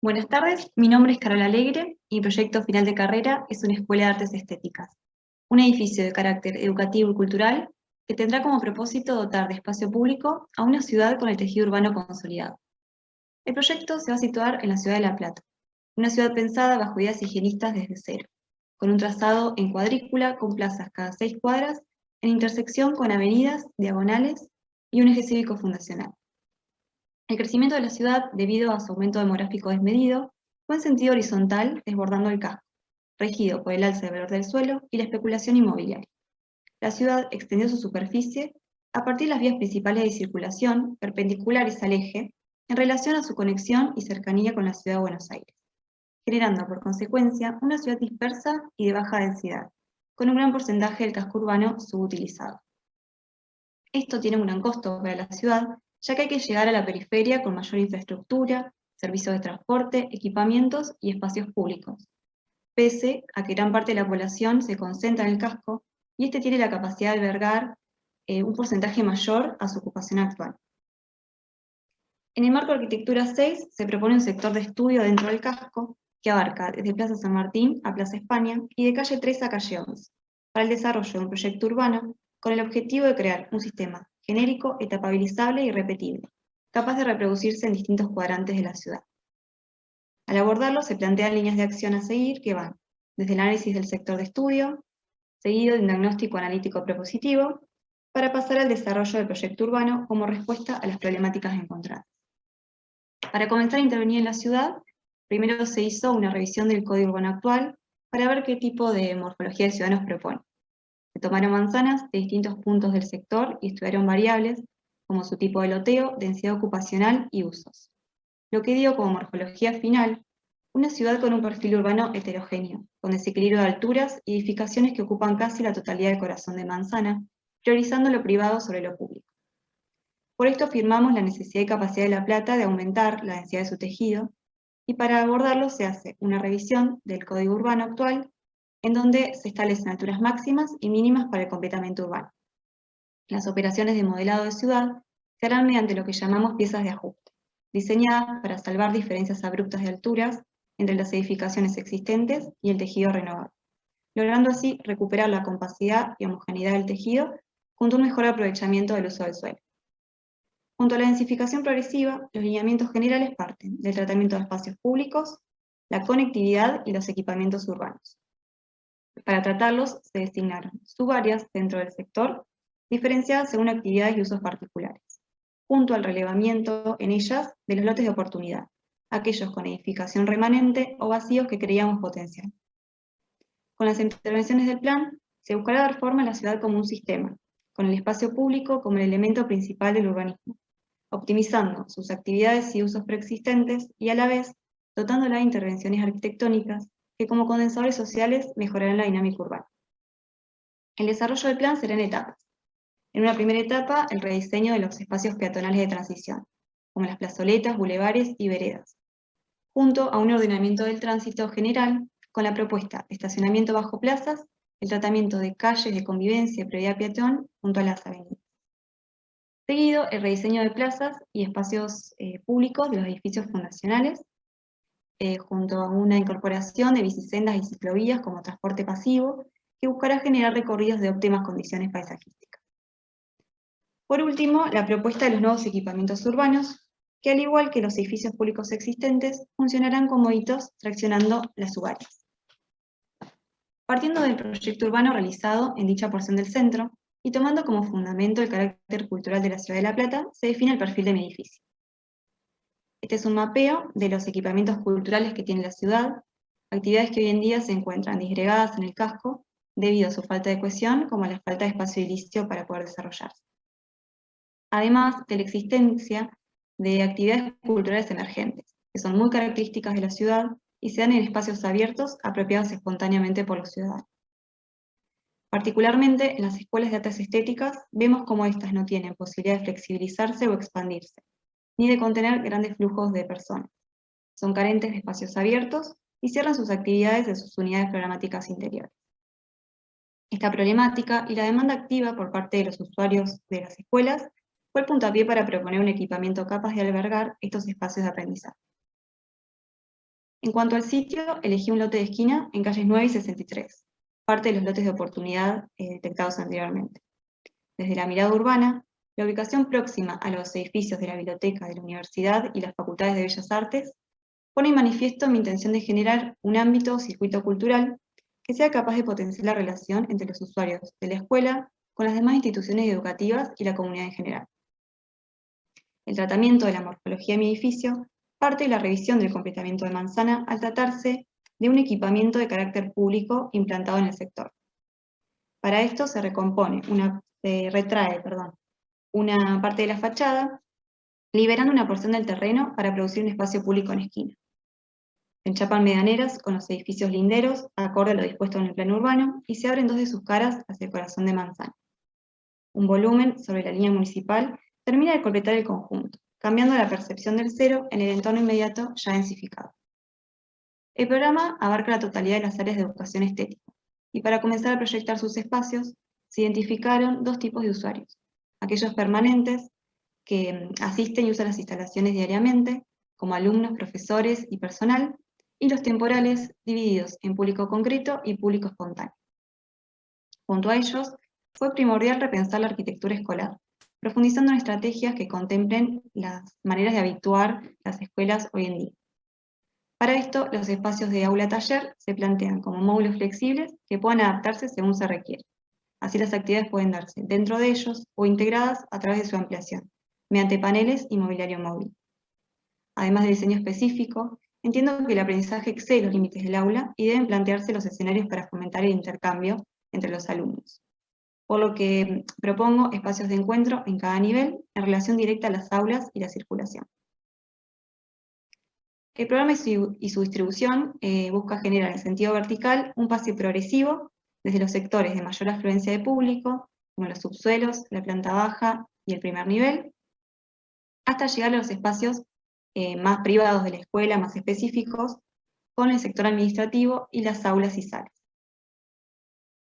Buenas tardes, mi nombre es Carola Alegre y mi proyecto final de carrera es una escuela de artes estéticas, un edificio de carácter educativo y cultural que tendrá como propósito dotar de espacio público a una ciudad con el tejido urbano consolidado. El proyecto se va a situar en la ciudad de La Plata, una ciudad pensada bajo ideas higienistas desde cero, con un trazado en cuadrícula con plazas cada 6 cuadras, en intersección con avenidas, diagonales y un eje cívico fundacional. El crecimiento de la ciudad, debido a su aumento demográfico desmedido, fue en sentido horizontal, desbordando el casco, regido por el alza del valor del suelo y la especulación inmobiliaria. La ciudad extendió su superficie a partir de las vías principales de circulación, perpendiculares al eje, en relación a su conexión y cercanía con la ciudad de Buenos Aires, generando por consecuencia una ciudad dispersa y de baja densidad, con un gran porcentaje del casco urbano subutilizado. Esto tiene un gran costo para la ciudad, ya que hay que llegar a la periferia con mayor infraestructura, servicios de transporte, equipamientos y espacios públicos, pese a que gran parte de la población se concentra en el casco y este tiene la capacidad de albergar un porcentaje mayor a su ocupación actual. En el marco de Arquitectura 6 se propone un sector de estudio dentro del casco que abarca desde Plaza San Martín a Plaza España y de calle 3 a calle 11, para el desarrollo de un proyecto urbano con el objetivo de crear un sistema genérico, etapabilizable y repetible, capaz de reproducirse en distintos cuadrantes de la ciudad. Al abordarlo se plantean líneas de acción a seguir que van desde el análisis del sector de estudio, seguido de un diagnóstico analítico propositivo, para pasar al desarrollo del proyecto urbano como respuesta a las problemáticas encontradas. Para comenzar a intervenir en la ciudad, primero se hizo una revisión del Código Urbano actual para ver qué tipo de morfología de ciudad nos propone. Se tomaron manzanas de distintos puntos del sector y estudiaron variables como su tipo de loteo, densidad ocupacional y usos, lo que dio como morfología final una ciudad con un perfil urbano heterogéneo, con desequilibrio de alturas y edificaciones que ocupan casi la totalidad del corazón de manzana, priorizando lo privado sobre lo público. Por esto afirmamos la necesidad y capacidad de La Plata de aumentar la densidad de su tejido, y para abordarlo se hace una revisión del Código Urbano actual, en donde se establecen alturas máximas y mínimas para el completamiento urbano. Las operaciones de modelado de ciudad se harán mediante lo que llamamos piezas de ajuste, diseñadas para salvar diferencias abruptas de alturas entre las edificaciones existentes y el tejido renovado, logrando así recuperar la compacidad y homogeneidad del tejido junto a un mejor aprovechamiento del uso del suelo. Junto a la densificación progresiva, los lineamientos generales parten del tratamiento de espacios públicos, la conectividad y los equipamientos urbanos. Para tratarlos se designaron subáreas dentro del sector, diferenciadas según actividades y usos particulares, junto al relevamiento en ellas de los lotes de oportunidad, aquellos con edificación remanente o vacíos que creíamos potencial. Con las intervenciones del plan, se buscará dar forma a la ciudad como un sistema, con el espacio público como el elemento principal del urbanismo, optimizando sus actividades y usos preexistentes y a la vez dotándola de intervenciones arquitectónicas que como condensadores sociales mejorarán la dinámica urbana. El desarrollo del plan será en etapas. En una primera etapa, el rediseño de los espacios peatonales de transición, como las plazoletas, bulevares y veredas, junto a un ordenamiento del tránsito general con la propuesta de estacionamiento bajo plazas, el tratamiento de calles de convivencia y prioridad peatón junto a las avenidas. Seguido, el rediseño de plazas y espacios públicos de los edificios fundacionales, junto a una incorporación de bicisendas y ciclovías como transporte pasivo, que buscará generar recorridos de óptimas condiciones paisajísticas. Por último, la propuesta de los nuevos equipamientos urbanos, que al igual que los edificios públicos existentes, funcionarán como hitos traccionando las subáreas. Partiendo del proyecto urbano realizado en dicha porción del centro, y tomando como fundamento el carácter cultural de la ciudad de La Plata, se define el perfil de mi edificio. Este es un mapeo de los equipamientos culturales que tiene la ciudad, actividades que hoy en día se encuentran disgregadas en el casco, debido a su falta de cohesión, como a la falta de espacio edilicio para poder desarrollarse. Además de la existencia de actividades culturales emergentes, que son muy características de la ciudad y se dan en espacios abiertos apropiados espontáneamente por los ciudadanos. Particularmente en las escuelas de artes estéticas, vemos cómo éstas no tienen posibilidad de flexibilizarse o expandirse, ni de contener grandes flujos de personas. Son carentes de espacios abiertos y cierran sus actividades de sus unidades programáticas interiores. Esta problemática y la demanda activa por parte de los usuarios de las escuelas fue el puntapié para proponer un equipamiento capaz de albergar estos espacios de aprendizaje. En cuanto al sitio, elegí un lote de esquina en calles 9 y 63, parte de los lotes de oportunidad detectados anteriormente. Desde la mirada urbana, la ubicación próxima a los edificios de la biblioteca de la universidad y las facultades de Bellas Artes pone en manifiesto mi intención de generar un ámbito o circuito cultural que sea capaz de potenciar la relación entre los usuarios de la escuela con las demás instituciones educativas y la comunidad en general. El tratamiento de la morfología de mi edificio parte de la revisión del completamiento de manzana al tratarse de un equipamiento de carácter público implantado en el sector. Para esto se retrae una parte de la fachada, liberando una porción del terreno para producir un espacio público en esquina. Se enchapan medianeras con los edificios linderos, acorde a lo dispuesto en el plano urbano, y se abren dos de sus caras hacia el corazón de manzana. Un volumen sobre la línea municipal termina de completar el conjunto, cambiando la percepción del cero en el entorno inmediato ya densificado. El programa abarca la totalidad de las áreas de educación estética, y para comenzar a proyectar sus espacios, se identificaron dos tipos de usuarios: aquellos permanentes, que asisten y usan las instalaciones diariamente, como alumnos, profesores y personal, y los temporales, divididos en público concreto y público espontáneo. Junto a ellos, fue primordial repensar la arquitectura escolar, profundizando en estrategias que contemplen las maneras de habituar las escuelas hoy en día. Para esto, los espacios de aula-taller se plantean como módulos flexibles que puedan adaptarse según se requiere. Así las actividades pueden darse dentro de ellos o integradas a través de su ampliación, mediante paneles y mobiliario móvil. Además de diseño específico, entiendo que el aprendizaje excede los límites del aula y deben plantearse los escenarios para fomentar el intercambio entre los alumnos. Por lo que propongo espacios de encuentro en cada nivel en relación directa a las aulas y la circulación. El programa y su distribución busca generar en sentido vertical un pase progresivo desde los sectores de mayor afluencia de público, como los subsuelos, la planta baja y el primer nivel, hasta llegar a los espacios más privados de la escuela, más específicos, con el sector administrativo y las aulas y salas.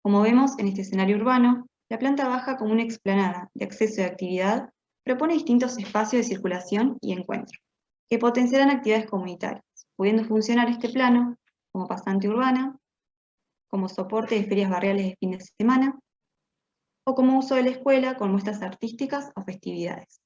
Como vemos en este escenario urbano, la planta baja, como una explanada de acceso y actividad, propone distintos espacios de circulación y encuentro, que potenciarán actividades comunitarias, pudiendo funcionar este plano como pasante urbana, como soporte de ferias barriales de fin de semana, o como uso de la escuela con muestras artísticas o festividades.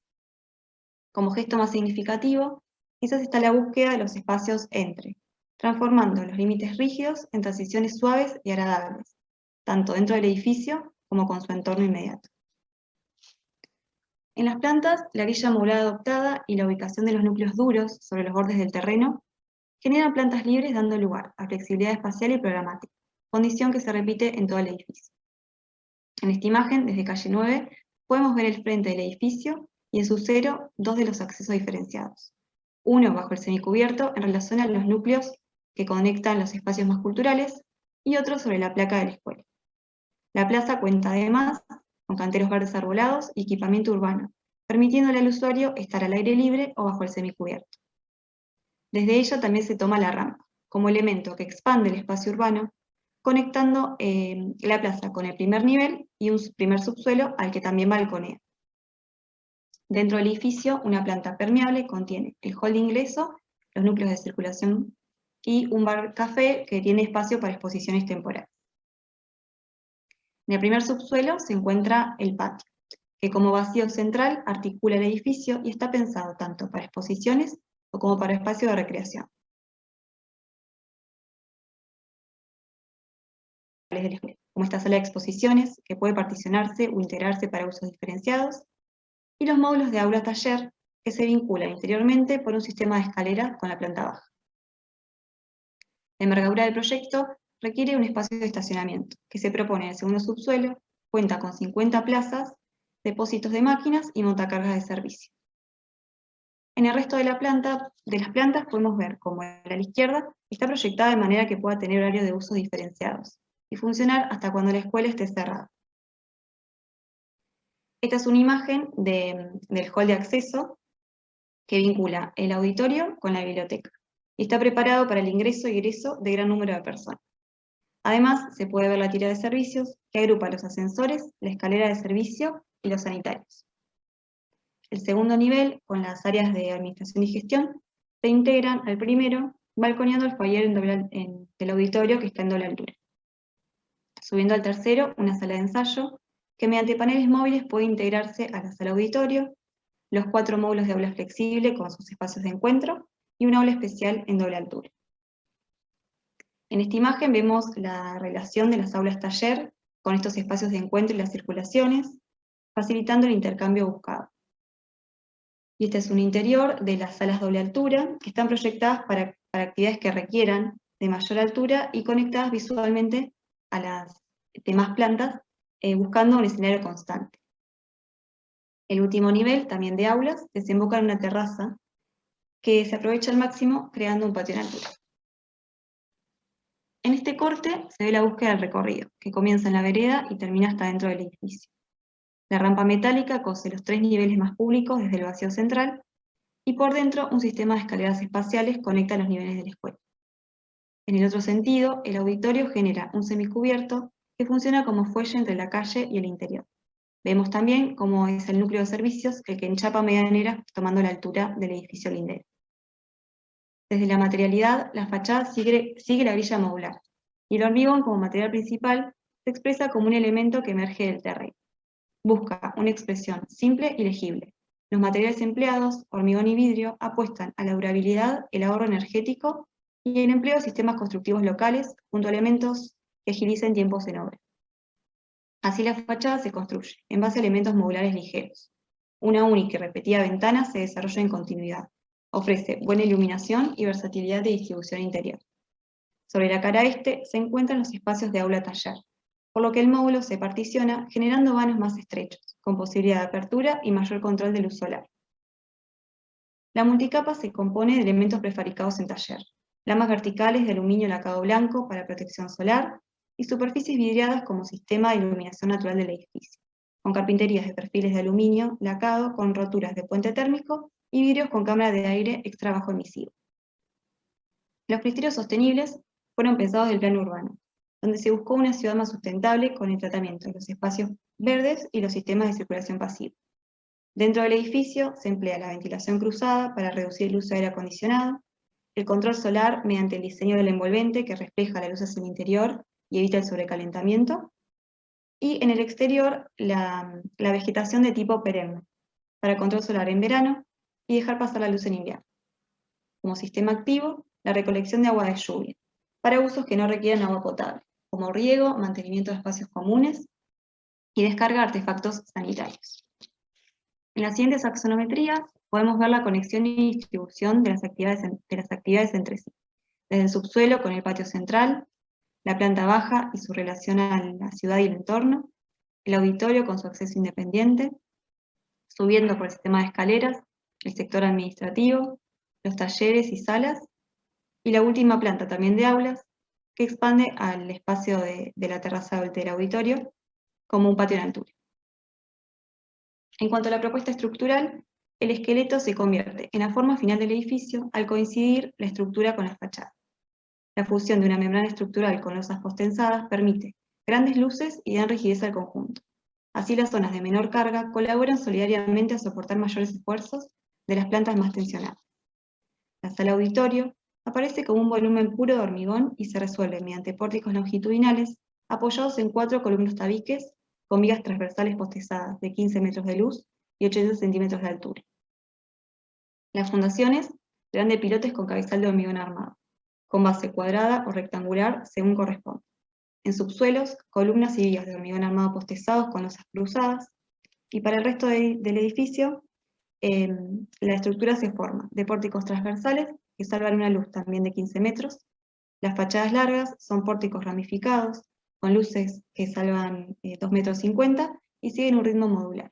Como gesto más significativo, quizás está la búsqueda de los espacios entre transformando los límites rígidos en transiciones suaves y agradables, tanto dentro del edificio como con su entorno inmediato. En las plantas, la grilla modular adoptada y la ubicación de los núcleos duros sobre los bordes del terreno generan plantas libres dando lugar a flexibilidad espacial y programática, condición que se repite en todo el edificio. En esta imagen, desde calle 9, podemos ver el frente del edificio y en su cero dos de los accesos diferenciados. Uno bajo el semicubierto en relación a los núcleos que conectan los espacios más culturales y otro sobre la placa de la escuela. La plaza cuenta además con canteros verdes arbolados y equipamiento urbano, permitiéndole al usuario estar al aire libre o bajo el semicubierto. Desde ella también se toma la rampa, como elemento que expande el espacio urbano, conectando la plaza con el primer nivel y un primer subsuelo al que también balconea. Dentro del edificio, una planta permeable contiene el hall de ingreso, los núcleos de circulación y un bar-café que tiene espacio para exposiciones temporales. En el primer subsuelo se encuentra el patio, que como vacío central articula el edificio y está pensado tanto para exposiciones como para espacio de recreación. Como esta sala de exposiciones, que puede particionarse o integrarse para usos diferenciados, y los módulos de aula-taller, que se vinculan interiormente por un sistema de escalera con la planta baja. La envergadura del proyecto requiere un espacio de estacionamiento, que se propone en el segundo subsuelo, cuenta con 50 plazas, depósitos de máquinas y montacargas de servicio. En el resto de las plantas podemos ver cómo a la izquierda está proyectada de manera que pueda tener horarios de usos diferenciados y funcionar hasta cuando la escuela esté cerrada. Esta es una imagen del hall de acceso que vincula el auditorio con la biblioteca y está preparado para el ingreso y egreso de gran número de personas. Además, se puede ver la tira de servicios que agrupa los ascensores, la escalera de servicio y los sanitarios. El segundo nivel, con las áreas de administración y gestión, se integran al primero, balconeando el foyer del auditorio que está en doble altura. Subiendo al tercero, una sala de ensayo, que mediante paneles móviles puede integrarse a la sala auditorio, los 4 módulos de aula flexible con sus espacios de encuentro, y una aula especial en doble altura. En esta imagen vemos la relación de las aulas taller con estos espacios de encuentro y las circulaciones, facilitando el intercambio buscado. Y este es un interior de las salas doble altura, que están proyectadas para actividades que requieran de mayor altura y conectadas visualmente a las demás plantas, buscando un escenario constante. El último nivel, también de aulas, desemboca en una terraza que se aprovecha al máximo creando un patio en altura. En este corte se ve la búsqueda del recorrido, que comienza en la vereda y termina hasta dentro del edificio. La rampa metálica cose los 3 niveles más públicos desde el vacío central, y por dentro un sistema de escaleras espaciales conecta los niveles de la escuela. En el otro sentido, el auditorio genera un semicubierto que funciona como fuelle entre la calle y el interior. Vemos también cómo es el núcleo de servicios el que enchapa medianeras tomando la altura del edificio lindero. Desde la materialidad, la fachada sigue la grilla modular, y el hormigón como material principal se expresa como un elemento que emerge del terreno. Busca una expresión simple y legible. Los materiales empleados, hormigón y vidrio, apuestan a la durabilidad, el ahorro energético y el empleo de sistemas constructivos locales junto a elementos que agilicen tiempos en obra. Así la fachada se construye en base a elementos modulares ligeros. Una única y repetida ventana se desarrolla en continuidad. Ofrece buena iluminación y versatilidad de distribución interior. Sobre la cara este se encuentran los espacios de aula-taller, por lo que el módulo se particiona generando vanos más estrechos, con posibilidad de apertura y mayor control de luz solar. La multicapa se compone de elementos prefabricados en taller, lamas verticales de aluminio lacado blanco para protección solar y superficies vidriadas como sistema de iluminación natural del edificio, con carpinterías de perfiles de aluminio lacado con roturas de puente térmico y vidrios con cámara de aire extra bajo emisivo. Los criterios sostenibles fueron pensados del plano urbano, donde se buscó una ciudad más sustentable con el tratamiento de los espacios verdes y los sistemas de circulación pasiva. Dentro del edificio se emplea la ventilación cruzada para reducir el uso de aire acondicionado, el control solar mediante el diseño del envolvente que refleja la luz hacia el interior y evita el sobrecalentamiento, y en el exterior la vegetación de tipo perenne, para control solar en verano y dejar pasar la luz en invierno. Como sistema activo, la recolección de agua de lluvia, para usos que no requieran agua potable, como riego, mantenimiento de espacios comunes y descarga de artefactos sanitarios. En las siguientes axonometrías podemos ver la conexión y distribución de las actividades entre sí, desde el subsuelo con el patio central, la planta baja y su relación a la ciudad y el entorno, el auditorio con su acceso independiente, subiendo por el sistema de escaleras, el sector administrativo, los talleres y salas, y la última planta también de aulas, que expande al espacio de la terraza del auditorio como un patio en altura. En cuanto a la propuesta estructural, el esqueleto se convierte en la forma final del edificio al coincidir la estructura con la fachada. La fusión de una membrana estructural con losas postensadas permite grandes luces y dan rigidez al conjunto. Así las zonas de menor carga colaboran solidariamente a soportar mayores esfuerzos de las plantas más tensionadas. La sala auditorio aparece como un volumen puro de hormigón y se resuelve mediante pórticos longitudinales apoyados en 4 columnas tabiques con vigas transversales postezadas de 15 metros de luz y 80 centímetros de altura. Las fundaciones serán de pilotes con cabezal de hormigón armado, con base cuadrada o rectangular según corresponda. En subsuelos, columnas y vigas de hormigón armado postezados con losas cruzadas, y para el resto del edificio, la estructura se forma de pórticos transversales que salvan una luz también de 15 metros, las fachadas largas son pórticos ramificados, con luces que salvan 2,50 metros y siguen un ritmo modular.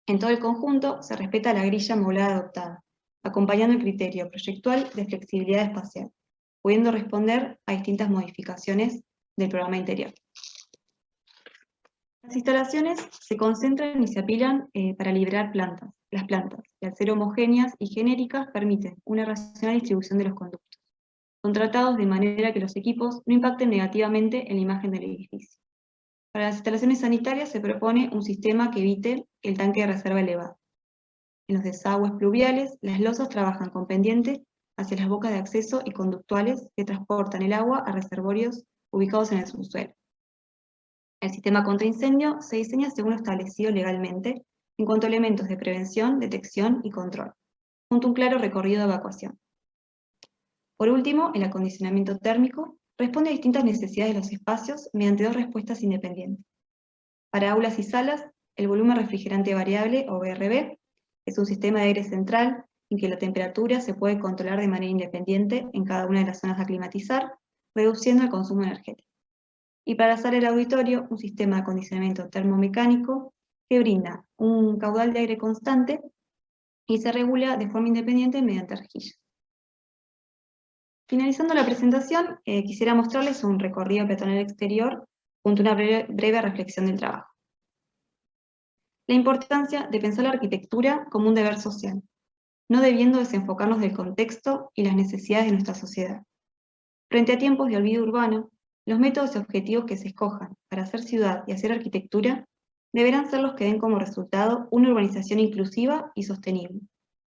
En todo el conjunto se respeta la grilla modulada adoptada, acompañando el criterio proyectual de flexibilidad espacial, pudiendo responder a distintas modificaciones del programa interior. Las instalaciones se concentran y se apilan para liberar plantas. Las plantas, y al ser homogéneas y genéricas, permiten una racional distribución de los conductos, contratados de manera que los equipos no impacten negativamente en la imagen del edificio. Para las instalaciones sanitarias se propone un sistema que evite el tanque de reserva elevado. En los desagües pluviales, las losas trabajan con pendiente hacia las bocas de acceso y conductuales que transportan el agua a reservorios ubicados en el subsuelo. El sistema contra incendio se diseña según lo establecido legalmente en cuanto a elementos de prevención, detección y control, junto a un claro recorrido de evacuación. Por último, el acondicionamiento térmico responde a distintas necesidades de los espacios mediante 2 respuestas independientes. Para aulas y salas, el volumen refrigerante variable, o VRV, es un sistema de aire central en que la temperatura se puede controlar de manera independiente en cada una de las zonas a climatizar, reduciendo el consumo energético. Y para la sala del auditorio, un sistema de acondicionamiento termomecánico que brinda un caudal de aire constante y se regula de forma independiente mediante rejillas. Finalizando la presentación, quisiera mostrarles un recorrido peatonal exterior junto a una breve reflexión del trabajo. La importancia de pensar la arquitectura como un deber social, no debiendo desenfocarnos del contexto y las necesidades de nuestra sociedad. Frente a tiempos de olvido urbano, los métodos y objetivos que se escojan para hacer ciudad y hacer arquitectura deberán ser los que den como resultado una urbanización inclusiva y sostenible,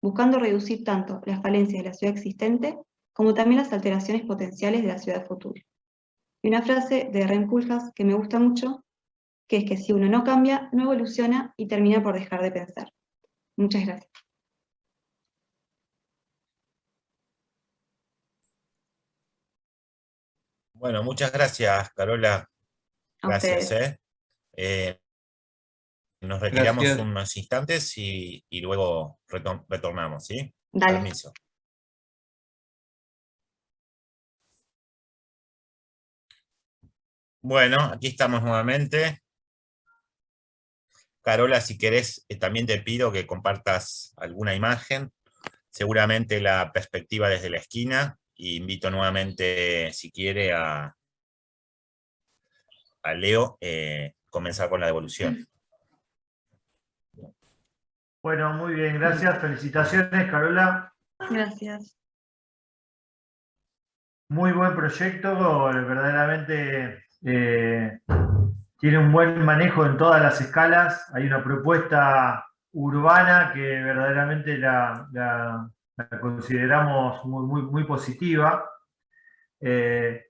buscando reducir tanto las falencias de la ciudad existente como también las alteraciones potenciales de la ciudad futura. Y una frase de Rem Koolhaas que me gusta mucho, que es que si uno no cambia, no evoluciona y termina por dejar de pensar. Muchas gracias. Bueno, muchas gracias, Carola. Gracias. Nos retiramos unos instantes y luego retornamos, ¿sí? Dale. Permiso. Bueno, aquí estamos nuevamente. Carola, si querés, también te pido que compartas alguna imagen, seguramente la perspectiva desde la esquina, y invito nuevamente, si quiere, a Leo comenzar con la devolución. Bueno, muy bien, gracias. Felicitaciones, Carola. Gracias. Muy buen proyecto, verdaderamente tiene un buen manejo en todas las escalas. Hay una propuesta urbana que verdaderamente la consideramos muy positiva. Creo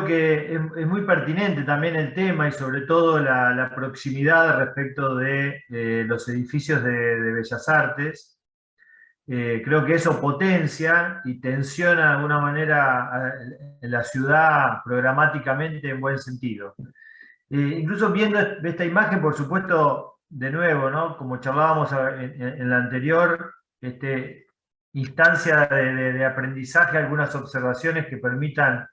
que es muy pertinente también el tema y sobre todo la proximidad respecto de los edificios de Bellas Artes. creo que eso potencia y tensiona de alguna manera en la ciudad programáticamente en buen sentido. Incluso viendo esta imagen, por supuesto, de nuevo, ¿no? Como charlábamos en la anterior, instancia de aprendizaje, algunas observaciones que permitan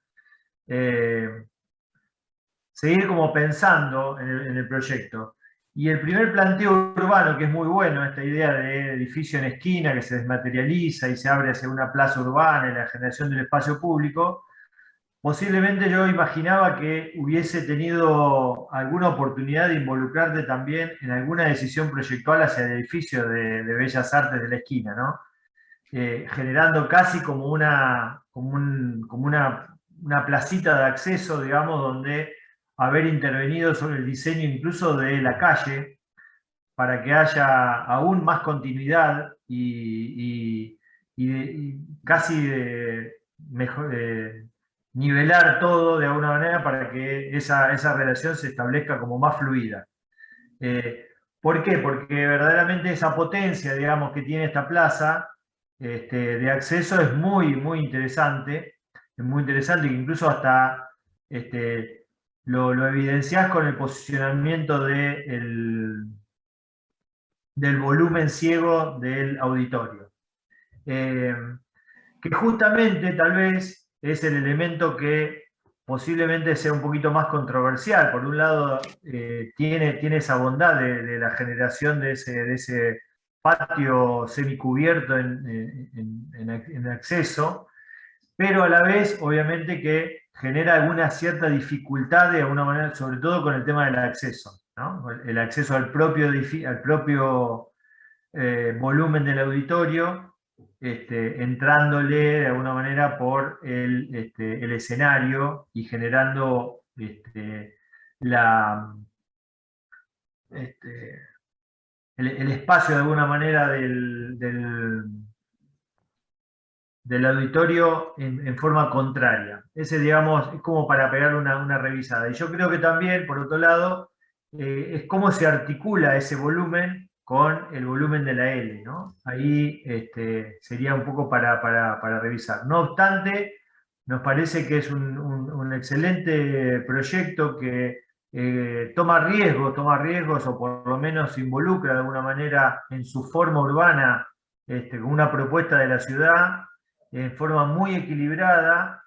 seguir como pensando en el proyecto. Y el primer planteo urbano, que es muy bueno, esta idea de edificio en esquina que se desmaterializa y se abre hacia una plaza urbana y la generación del espacio público, posiblemente yo imaginaba que hubiese tenido alguna oportunidad de involucrarte también en alguna decisión proyectual hacia el edificio de Bellas Artes de la esquina, ¿no? Generando casi como una placita de acceso, digamos, donde haber intervenido sobre el diseño incluso de la calle, para que haya aún más continuidad y casi nivelar todo de alguna manera para que esa relación se establezca como más fluida. ¿Por qué? Porque verdaderamente esa potencia, digamos, que tiene esta plaza de acceso es muy, muy interesante, que incluso hasta lo evidenciás con el posicionamiento del volumen ciego del auditorio. Que justamente tal vez es el elemento que posiblemente sea un poquito más controversial. Por un lado, tiene esa bondad de la generación de ese patio semicubierto en acceso, pero a la vez, obviamente, que genera alguna cierta dificultad de alguna manera, sobre todo con el tema del acceso, ¿no? El acceso al propio volumen del auditorio, entrándole de alguna manera por el escenario y generando el espacio de alguna manera del auditorio en forma contraria. Ese, digamos, es como para pegar una revisada. Y yo creo que también, por otro lado, es cómo se articula ese volumen con el volumen de la L, ¿no? Ahí sería un poco para revisar. No obstante, nos parece que es un excelente proyecto que toma riesgos, o por lo menos involucra de alguna manera en su forma urbana, con una propuesta de la ciudad, en forma muy equilibrada,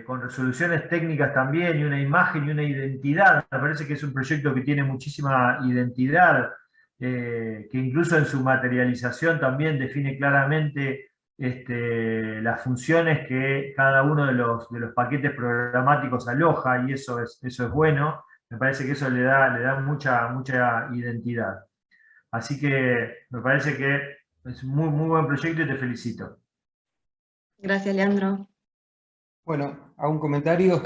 con resoluciones técnicas también, y una imagen y una identidad. Me parece que es un proyecto que tiene muchísima identidad, que incluso en su materialización también define claramente las funciones que cada uno de los paquetes programáticos aloja, y eso es bueno. Me parece que eso le da mucha identidad. Así que me parece que es un muy buen proyecto y te felicito. Gracias, Leandro. Bueno, a un comentario.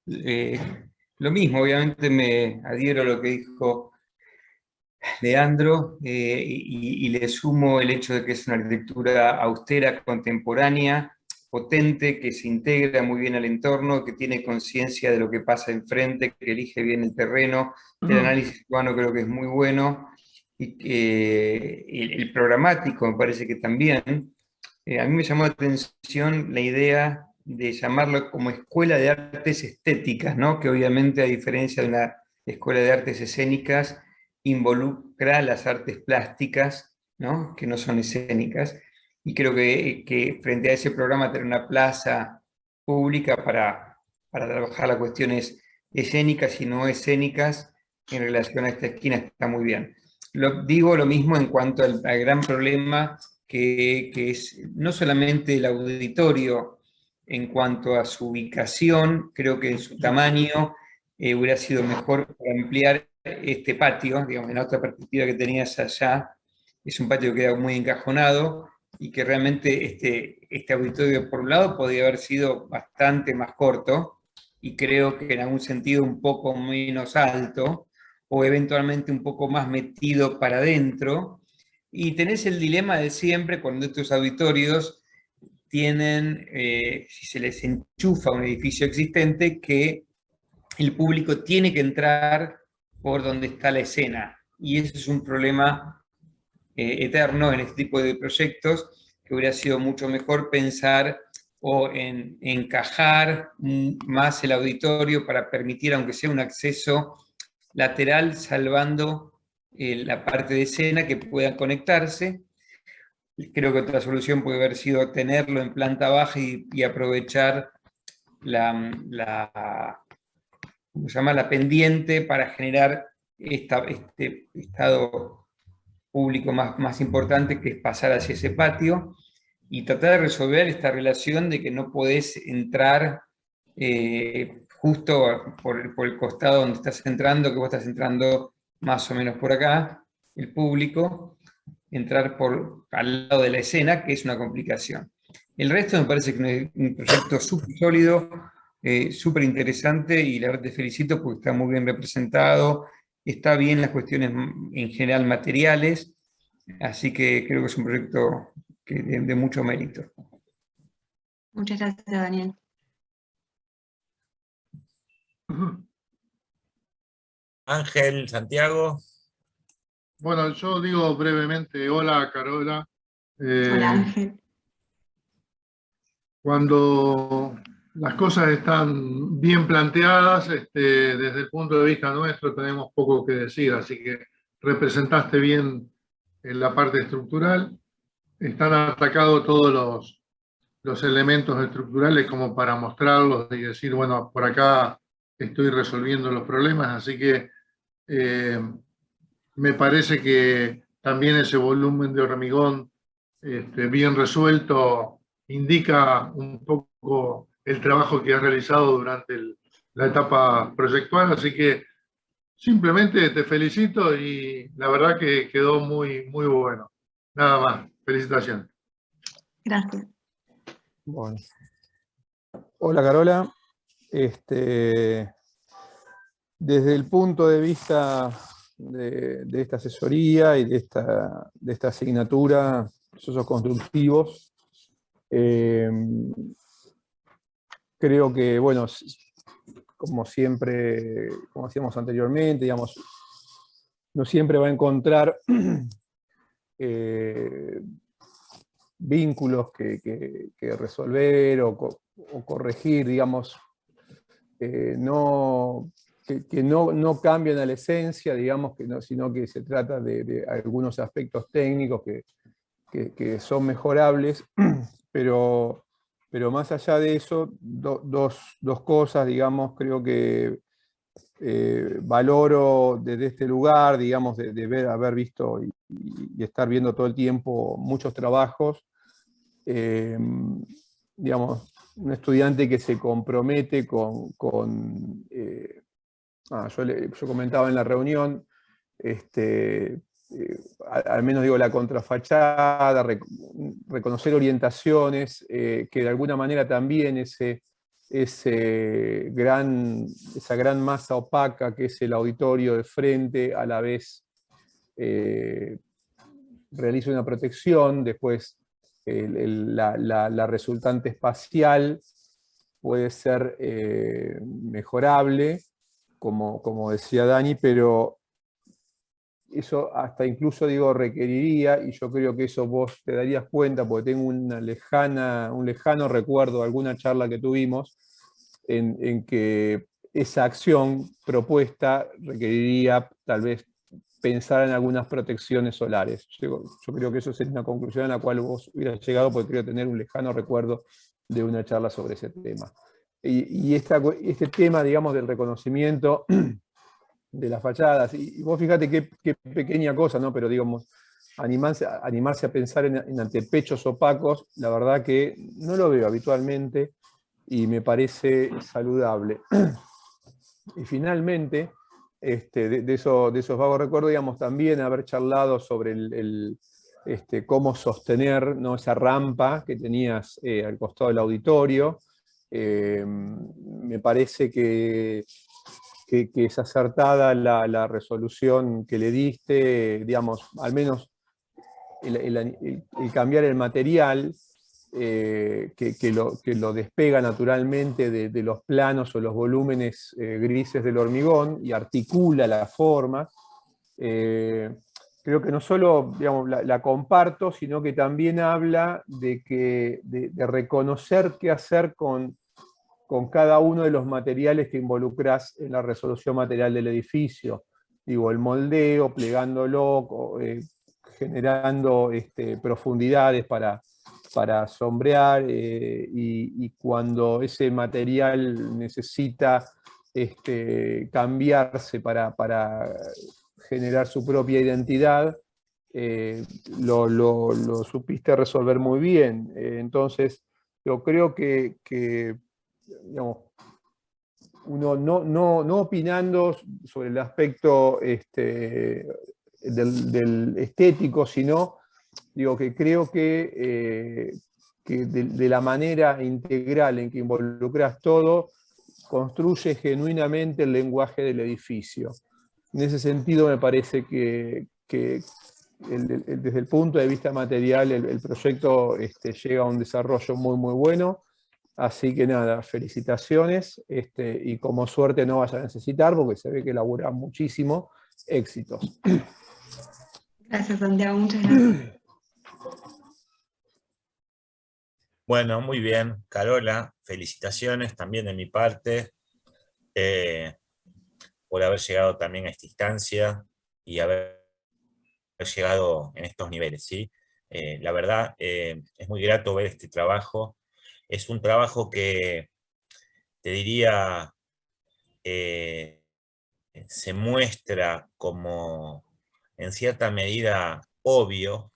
Lo mismo, obviamente me adhiero a lo que dijo Leandro, y le sumo el hecho de que es una arquitectura austera, contemporánea, potente, que se integra muy bien al entorno, que tiene conciencia de lo que pasa enfrente, que elige bien el terreno. El análisis urbano creo que es muy bueno, y el programático me parece que también. A mí me llamó la atención la idea de llamarlo como escuela de artes estéticas, ¿no? Que obviamente, a diferencia de una escuela de artes escénicas, involucra las artes plásticas, ¿no? Que no son escénicas. Y creo que frente a ese programa, tener una plaza pública para trabajar las cuestiones escénicas y no escénicas en relación a esta esquina está muy bien. Digo lo mismo en cuanto al gran problema que es no solamente el auditorio en cuanto a su ubicación, creo que en su tamaño hubiera sido mejor ampliar este patio, digamos, en la otra perspectiva que tenías allá, es un patio que queda muy encajonado, y que realmente este auditorio, por un lado, podría haber sido bastante más corto, y creo que en algún sentido un poco menos alto, o eventualmente un poco más metido para adentro. Y tenés el dilema de siempre cuando estos auditorios tienen, si se les enchufa un edificio existente, que el público tiene que entrar por donde está la escena. Y eso es un problema eterno en este tipo de proyectos, que hubiera sido mucho mejor pensar o en encajar más el auditorio para permitir, aunque sea un acceso lateral, salvando la parte de escena que puedan conectarse. Creo que otra solución puede haber sido tenerlo en planta baja y aprovechar ¿cómo se llama? La pendiente para generar este estado público más importante, que es pasar hacia ese patio, y tratar de resolver esta relación de que no podés entrar justo por el costado donde estás entrando, que vos estás entrando más o menos por acá, el público, entrar al lado de la escena, que es una complicación. El resto me parece que es un proyecto súper sólido, súper interesante, y la verdad te felicito porque está muy bien representado, está bien las cuestiones en general materiales, así que creo que es un proyecto de mucho mérito. Muchas gracias, Daniel. Ángel, Santiago. Bueno, yo digo brevemente, hola Carola. Hola, Ángel. Cuando las cosas están bien planteadas, desde el punto de vista nuestro tenemos poco que decir, así que representaste bien en la parte estructural. Están atacados todos los elementos estructurales como para mostrarlos y decir, bueno, por acá estoy resolviendo los problemas, así que me parece que también ese volumen de hormigón bien resuelto indica un poco el trabajo que has realizado durante la etapa proyectual, así que simplemente te felicito y la verdad que quedó muy, muy bueno. Nada más, felicitaciones. Gracias. Bueno. Hola, Carola. Desde el punto de vista de esta asesoría y de esta asignatura, procesos constructivos, creo que, bueno, como siempre, como hacíamos anteriormente, digamos, no siempre va a encontrar vínculos que resolver o corregir, digamos, que no cambian a la esencia, digamos, sino que se trata de algunos aspectos técnicos que son mejorables, pero más allá de eso, dos cosas, digamos, creo que valoro desde este lugar, digamos, de haber visto y estar viendo todo el tiempo muchos trabajos, digamos, un estudiante que se compromete yo comentaba en la reunión, al menos digo la contrafachada, reconocer orientaciones, que de alguna manera también esa gran masa opaca que es el auditorio de frente, a la vez realiza una protección, después la resultante espacial puede ser mejorable, como decía Dani, pero eso hasta incluso, digo, requeriría, y yo creo que eso vos te darías cuenta, porque tengo un lejano recuerdo de alguna charla que tuvimos, en que esa acción propuesta requeriría tal vez pensar en algunas protecciones solares. Yo creo que eso es una conclusión a la cual vos hubieras llegado, porque creo tener un lejano recuerdo de una charla sobre ese tema. Y este tema, digamos, del reconocimiento de las fachadas, y vos fíjate qué pequeña cosa, ¿no? Pero digamos, animarse a pensar en antepechos opacos, la verdad que no lo veo habitualmente y me parece saludable. Y finalmente, de esos vagos recuerdos, digamos, también haber charlado sobre cómo sostener, ¿no?, esa rampa que tenías al costado del auditorio. Me parece que es acertada la resolución que le diste, digamos, al menos el cambiar el material, que lo despega naturalmente de los planos o los volúmenes grises del hormigón y articula la forma. Creo creo que no solo, digamos, la comparto, sino que también habla de reconocer qué hacer con cada uno de los materiales que involucras en la resolución material del edificio. Digo, el moldeo, plegándolo, generando profundidades para sombrear, y cuando ese material necesita cambiarse para generar su propia identidad, lo supiste resolver muy bien. Entonces, yo creo que digamos, uno no opinando sobre el aspecto del estético, sino digo que creo que de la manera integral en que involucras todo, construye genuinamente el lenguaje del edificio. En ese sentido me parece que desde el punto de vista material el proyecto llega a un desarrollo muy muy bueno. Así que nada, felicitaciones, y como suerte no vas a necesitar, porque se ve que laburan muchísimo. Éxitos. Gracias, Santiago, muchas gracias. Bueno, muy bien, Carola, felicitaciones también de mi parte por haber llegado también a esta instancia y haber llegado en estos niveles, ¿sí? La verdad, es muy grato ver este trabajo. Es un trabajo que, te diría, se muestra como, en cierta medida, obvio,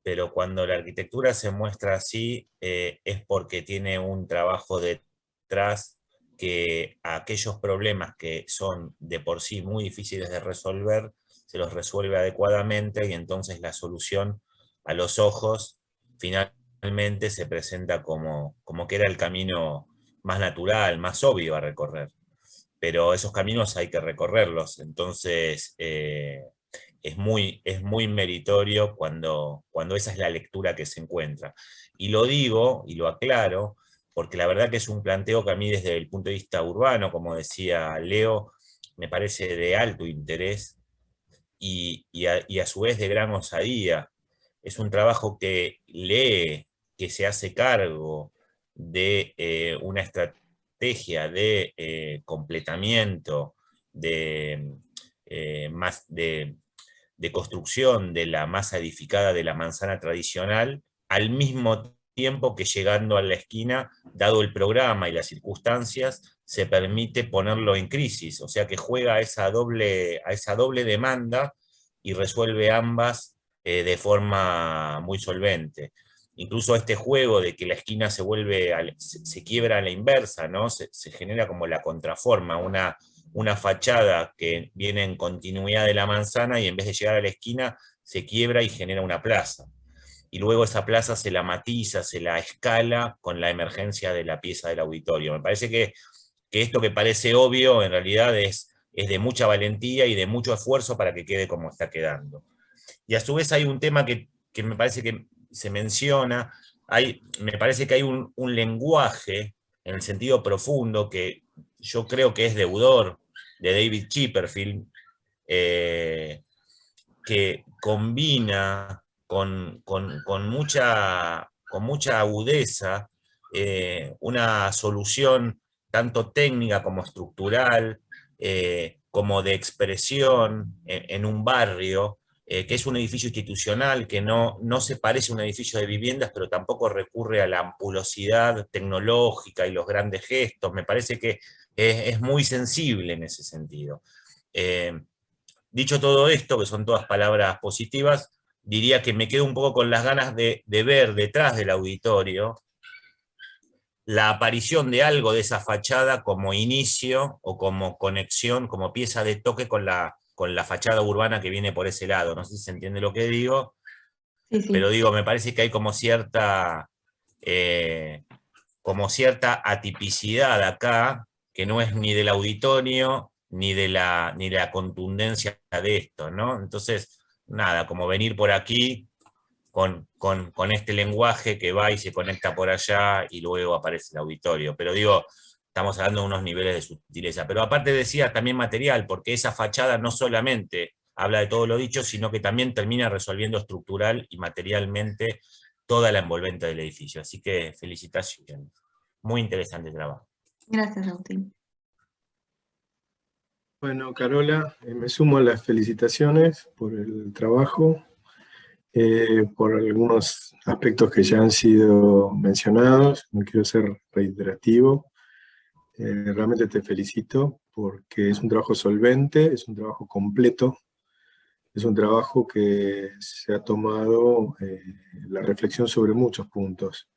pero cuando la arquitectura se muestra así, es porque tiene un trabajo detrás que aquellos problemas que son de por sí muy difíciles de resolver, se los resuelve adecuadamente y entonces la solución a los ojos finalmente se presenta como que era el camino más natural, más obvio a recorrer. Pero esos caminos hay que recorrerlos, entonces es muy meritorio cuando esa es la lectura que se encuentra. Y lo digo, y lo aclaro, porque la verdad que es un planteo que a mí desde el punto de vista urbano, como decía Leo, me parece de alto interés y a su vez de gran osadía. Es un trabajo que lee, que se hace cargo de una estrategia de completamiento, de construcción de la masa edificada de la manzana tradicional, al mismo tiempo que llegando a la esquina, dado el programa y las circunstancias, se permite ponerlo en crisis, o sea que juega a esa doble demanda y resuelve ambas de forma muy solvente. Incluso este juego de que la esquina se quiebra a la inversa, ¿no? Se genera como la contraforma, una fachada que viene en continuidad de la manzana y en vez de llegar a la esquina se quiebra y genera una plaza. Y luego esa plaza se la matiza, se la escala con la emergencia de la pieza del auditorio. Me parece que esto que parece obvio en realidad es de mucha valentía y de mucho esfuerzo para que quede como está quedando. Y a su vez hay un tema que me parece que se menciona, me parece que hay un lenguaje en el sentido profundo que yo creo que es deudor de David Chipperfield, que combina con mucha agudeza una solución tanto técnica como estructural, como de expresión en un barrio, que es un edificio institucional que no se parece a un edificio de viviendas, pero tampoco recurre a la ampulosidad tecnológica y los grandes gestos. Me parece que es muy sensible en ese sentido. Dicho todo esto, que son todas palabras positivas, diría que me quedo un poco con las ganas de ver detrás del auditorio la aparición de algo de esa fachada como inicio o como conexión, como pieza de toque con la fachada urbana que viene por ese lado. No sé si se entiende lo que digo, sí. Pero digo, me parece que hay como cierta atipicidad acá, que no es ni del auditorio, ni de la contundencia de esto, ¿no? Entonces, nada, como venir por aquí con este lenguaje que va y se conecta por allá y luego aparece el auditorio. Pero digo, estamos hablando de unos niveles de sutileza. Pero aparte decía también material, porque esa fachada no solamente habla de todo lo dicho, sino que también termina resolviendo estructural y materialmente toda la envolvente del edificio. Así que felicitaciones. Muy interesante trabajo. Gracias, Agustín. Bueno, Carola, me sumo a las felicitaciones por el trabajo, por algunos aspectos que ya han sido mencionados. No quiero ser reiterativo. Realmente te felicito porque es un trabajo solvente, es un trabajo completo, es un trabajo que se ha tomado la reflexión sobre muchos puntos,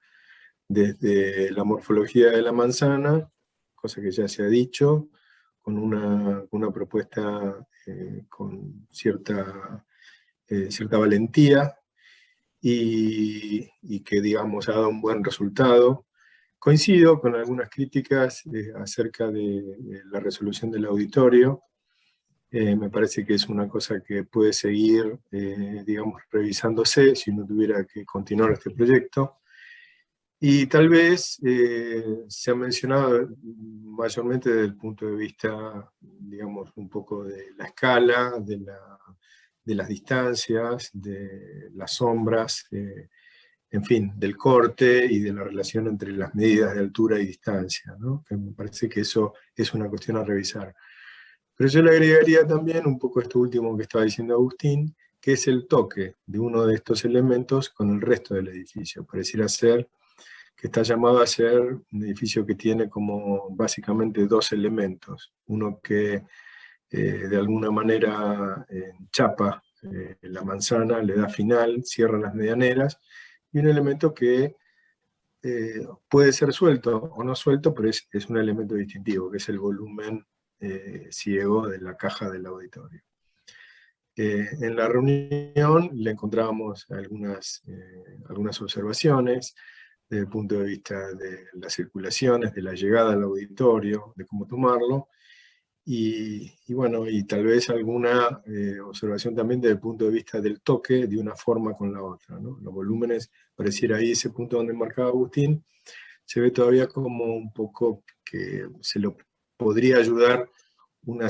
desde la morfología de la manzana, cosa que ya se ha dicho, con una propuesta con cierta valentía y que, digamos, ha dado un buen resultado. Coincido con algunas críticas acerca de la resolución del auditorio. Me parece que es una cosa que puede seguir, digamos, revisándose si no tuviera que continuar este proyecto. Y tal vez se ha mencionado mayormente desde el punto de vista, digamos, un poco de la escala, de las distancias, de las sombras, en fin, del corte y de la relación entre las medidas de altura y distancia, ¿no? Que me parece que eso es una cuestión a revisar. Pero yo le agregaría también un poco esto último que estaba diciendo Agustín, que es el toque de uno de estos elementos con el resto del edificio. Pareciera ser que está llamado a ser un edificio que tiene como básicamente dos elementos. Uno que de alguna manera chapa la manzana, le da final, cierra las medianeras, y un elemento que puede ser suelto o no suelto, pero es un elemento distintivo, que es el volumen ciego de la caja del auditorio. En la reunión le encontrábamos algunas observaciones desde el punto de vista de las circulaciones, de la llegada al auditorio, de cómo tomarlo, y bueno, y tal vez alguna observación también desde el punto de vista del toque de una forma con la otra, ¿no? Los volúmenes, pareciera ahí ese punto donde marcaba Agustín, se ve todavía como un poco que se lo podría ayudar un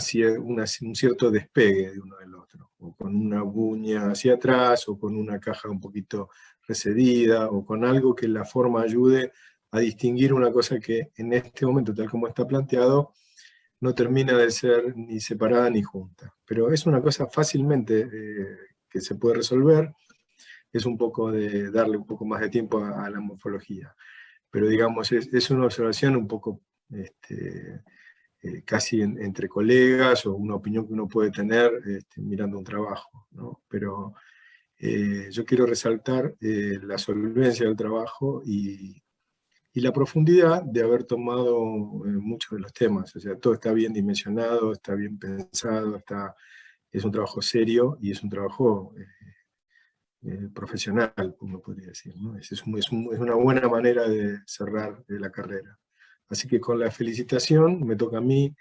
cierto despegue de uno del otro, o con una buña hacia atrás, o con una caja un poquito recedida, o con algo que la forma ayude a distinguir una cosa que en este momento, tal como está planteado, no termina de ser ni separada ni junta. Pero es una cosa fácilmente que se puede resolver, es un poco de darle un poco más de tiempo a la morfología. Pero digamos, es una observación un poco casi entre colegas, o una opinión que uno puede tener mirando un trabajo, ¿no? Pero yo quiero resaltar la solvencia del trabajo y la profundidad de haber tomado muchos de los temas. O sea, todo está bien dimensionado, está bien pensado, es un trabajo serio y es un trabajo profesional, uno podría decir, ¿no? Es una buena manera de cerrar la carrera. Así que con la felicitación me toca a mí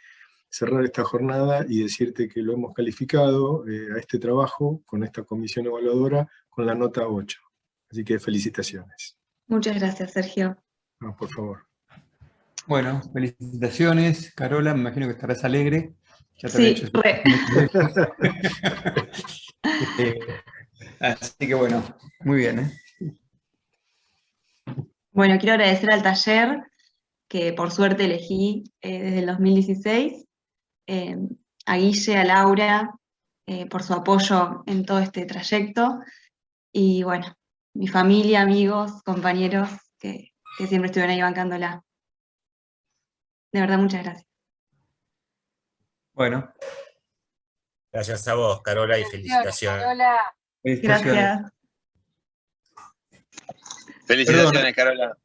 cerrar esta jornada y decirte que lo hemos calificado a este trabajo con esta comisión evaluadora con la nota 8. Así que felicitaciones. Muchas gracias, Sergio. No, por favor. Bueno, felicitaciones, Carola, me imagino que estarás alegre. Ya te Sí, había hecho así que bueno, muy bien, ¿eh? Bueno, quiero agradecer al taller que por suerte elegí desde el 2016, a Guille, a Laura, por su apoyo en todo este trayecto, y bueno, mi familia, amigos, compañeros que siempre estuvieron ahí bancándola. De verdad, muchas gracias. Bueno. Gracias a vos, Carola, y felicitaciones. Carola. Gracias. Felicitaciones, Carola.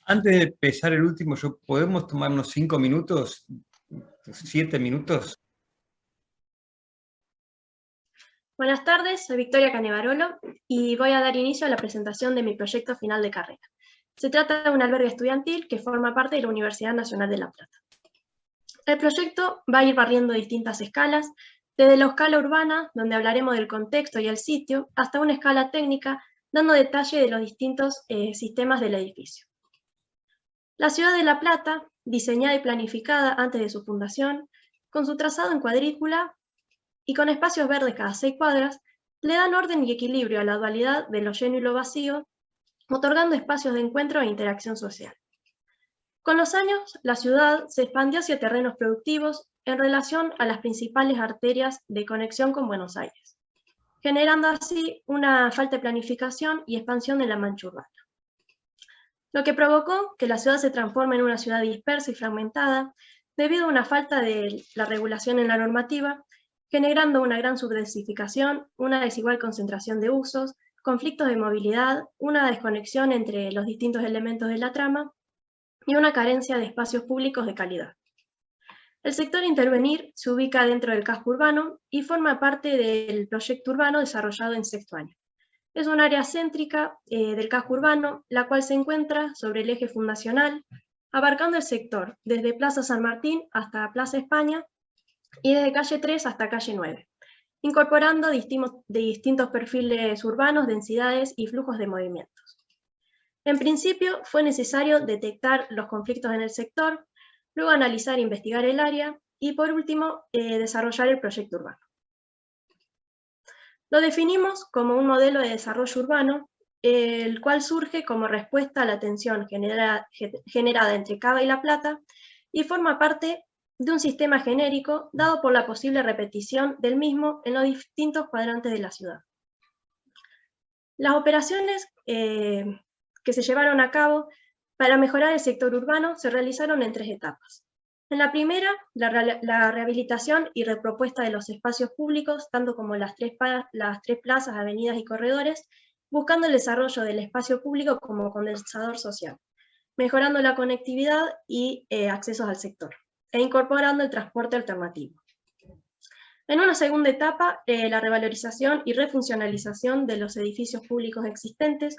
Antes de empezar el último, ¿podemos tomarnos 5 minutos? 7 minutos. Buenas tardes, soy Victoria Canevarolo y voy a dar inicio a la presentación de mi proyecto final de carrera. Se trata de un albergue estudiantil que forma parte de la Universidad Nacional de La Plata. El proyecto va a ir barriendo distintas escalas, desde la escala urbana, donde hablaremos del contexto y el sitio, hasta una escala técnica, dando detalle de los distintos sistemas del edificio. La ciudad de La Plata, diseñada y planificada antes de su fundación, con su trazado en cuadrícula, y con espacios verdes cada 6 cuadras, le dan orden y equilibrio a la dualidad de lo lleno y lo vacío, otorgando espacios de encuentro e interacción social. Con los años, la ciudad se expandió hacia terrenos productivos en relación a las principales arterias de conexión con Buenos Aires, generando así una falta de planificación y expansión de la mancha urbana. Lo que provocó que la ciudad se transforme en una ciudad dispersa y fragmentada debido a una falta de la regulación en la normativa, generando una gran subdensificación, una desigual concentración de usos, conflictos de movilidad, una desconexión entre los distintos elementos de la trama y una carencia de espacios públicos de calidad. El sector a intervenir se ubica dentro del casco urbano y forma parte del proyecto urbano desarrollado en 6º año. Es un área céntrica del casco urbano, la cual se encuentra sobre el eje fundacional, abarcando el sector desde Plaza San Martín hasta Plaza España y desde calle 3 hasta calle 9, incorporando distintos perfiles urbanos, densidades y flujos de movimientos. En principio, fue necesario detectar los conflictos en el sector, luego analizar e investigar el área y, por último, desarrollar el proyecto urbano. Lo definimos como un modelo de desarrollo urbano, el cual surge como respuesta a la tensión generada entre Cava y La Plata y forma parte de un sistema genérico dado por la posible repetición del mismo en los distintos cuadrantes de la ciudad. Las operaciones que se llevaron a cabo para mejorar el sector urbano se realizaron en 3 etapas. En la primera, la rehabilitación y repropuesta de los espacios públicos, tanto como las tres plazas, avenidas y corredores, buscando el desarrollo del espacio público como condensador social, mejorando la conectividad y accesos al sector, e incorporando el transporte alternativo. En una segunda etapa, la revalorización y refuncionalización de los edificios públicos existentes,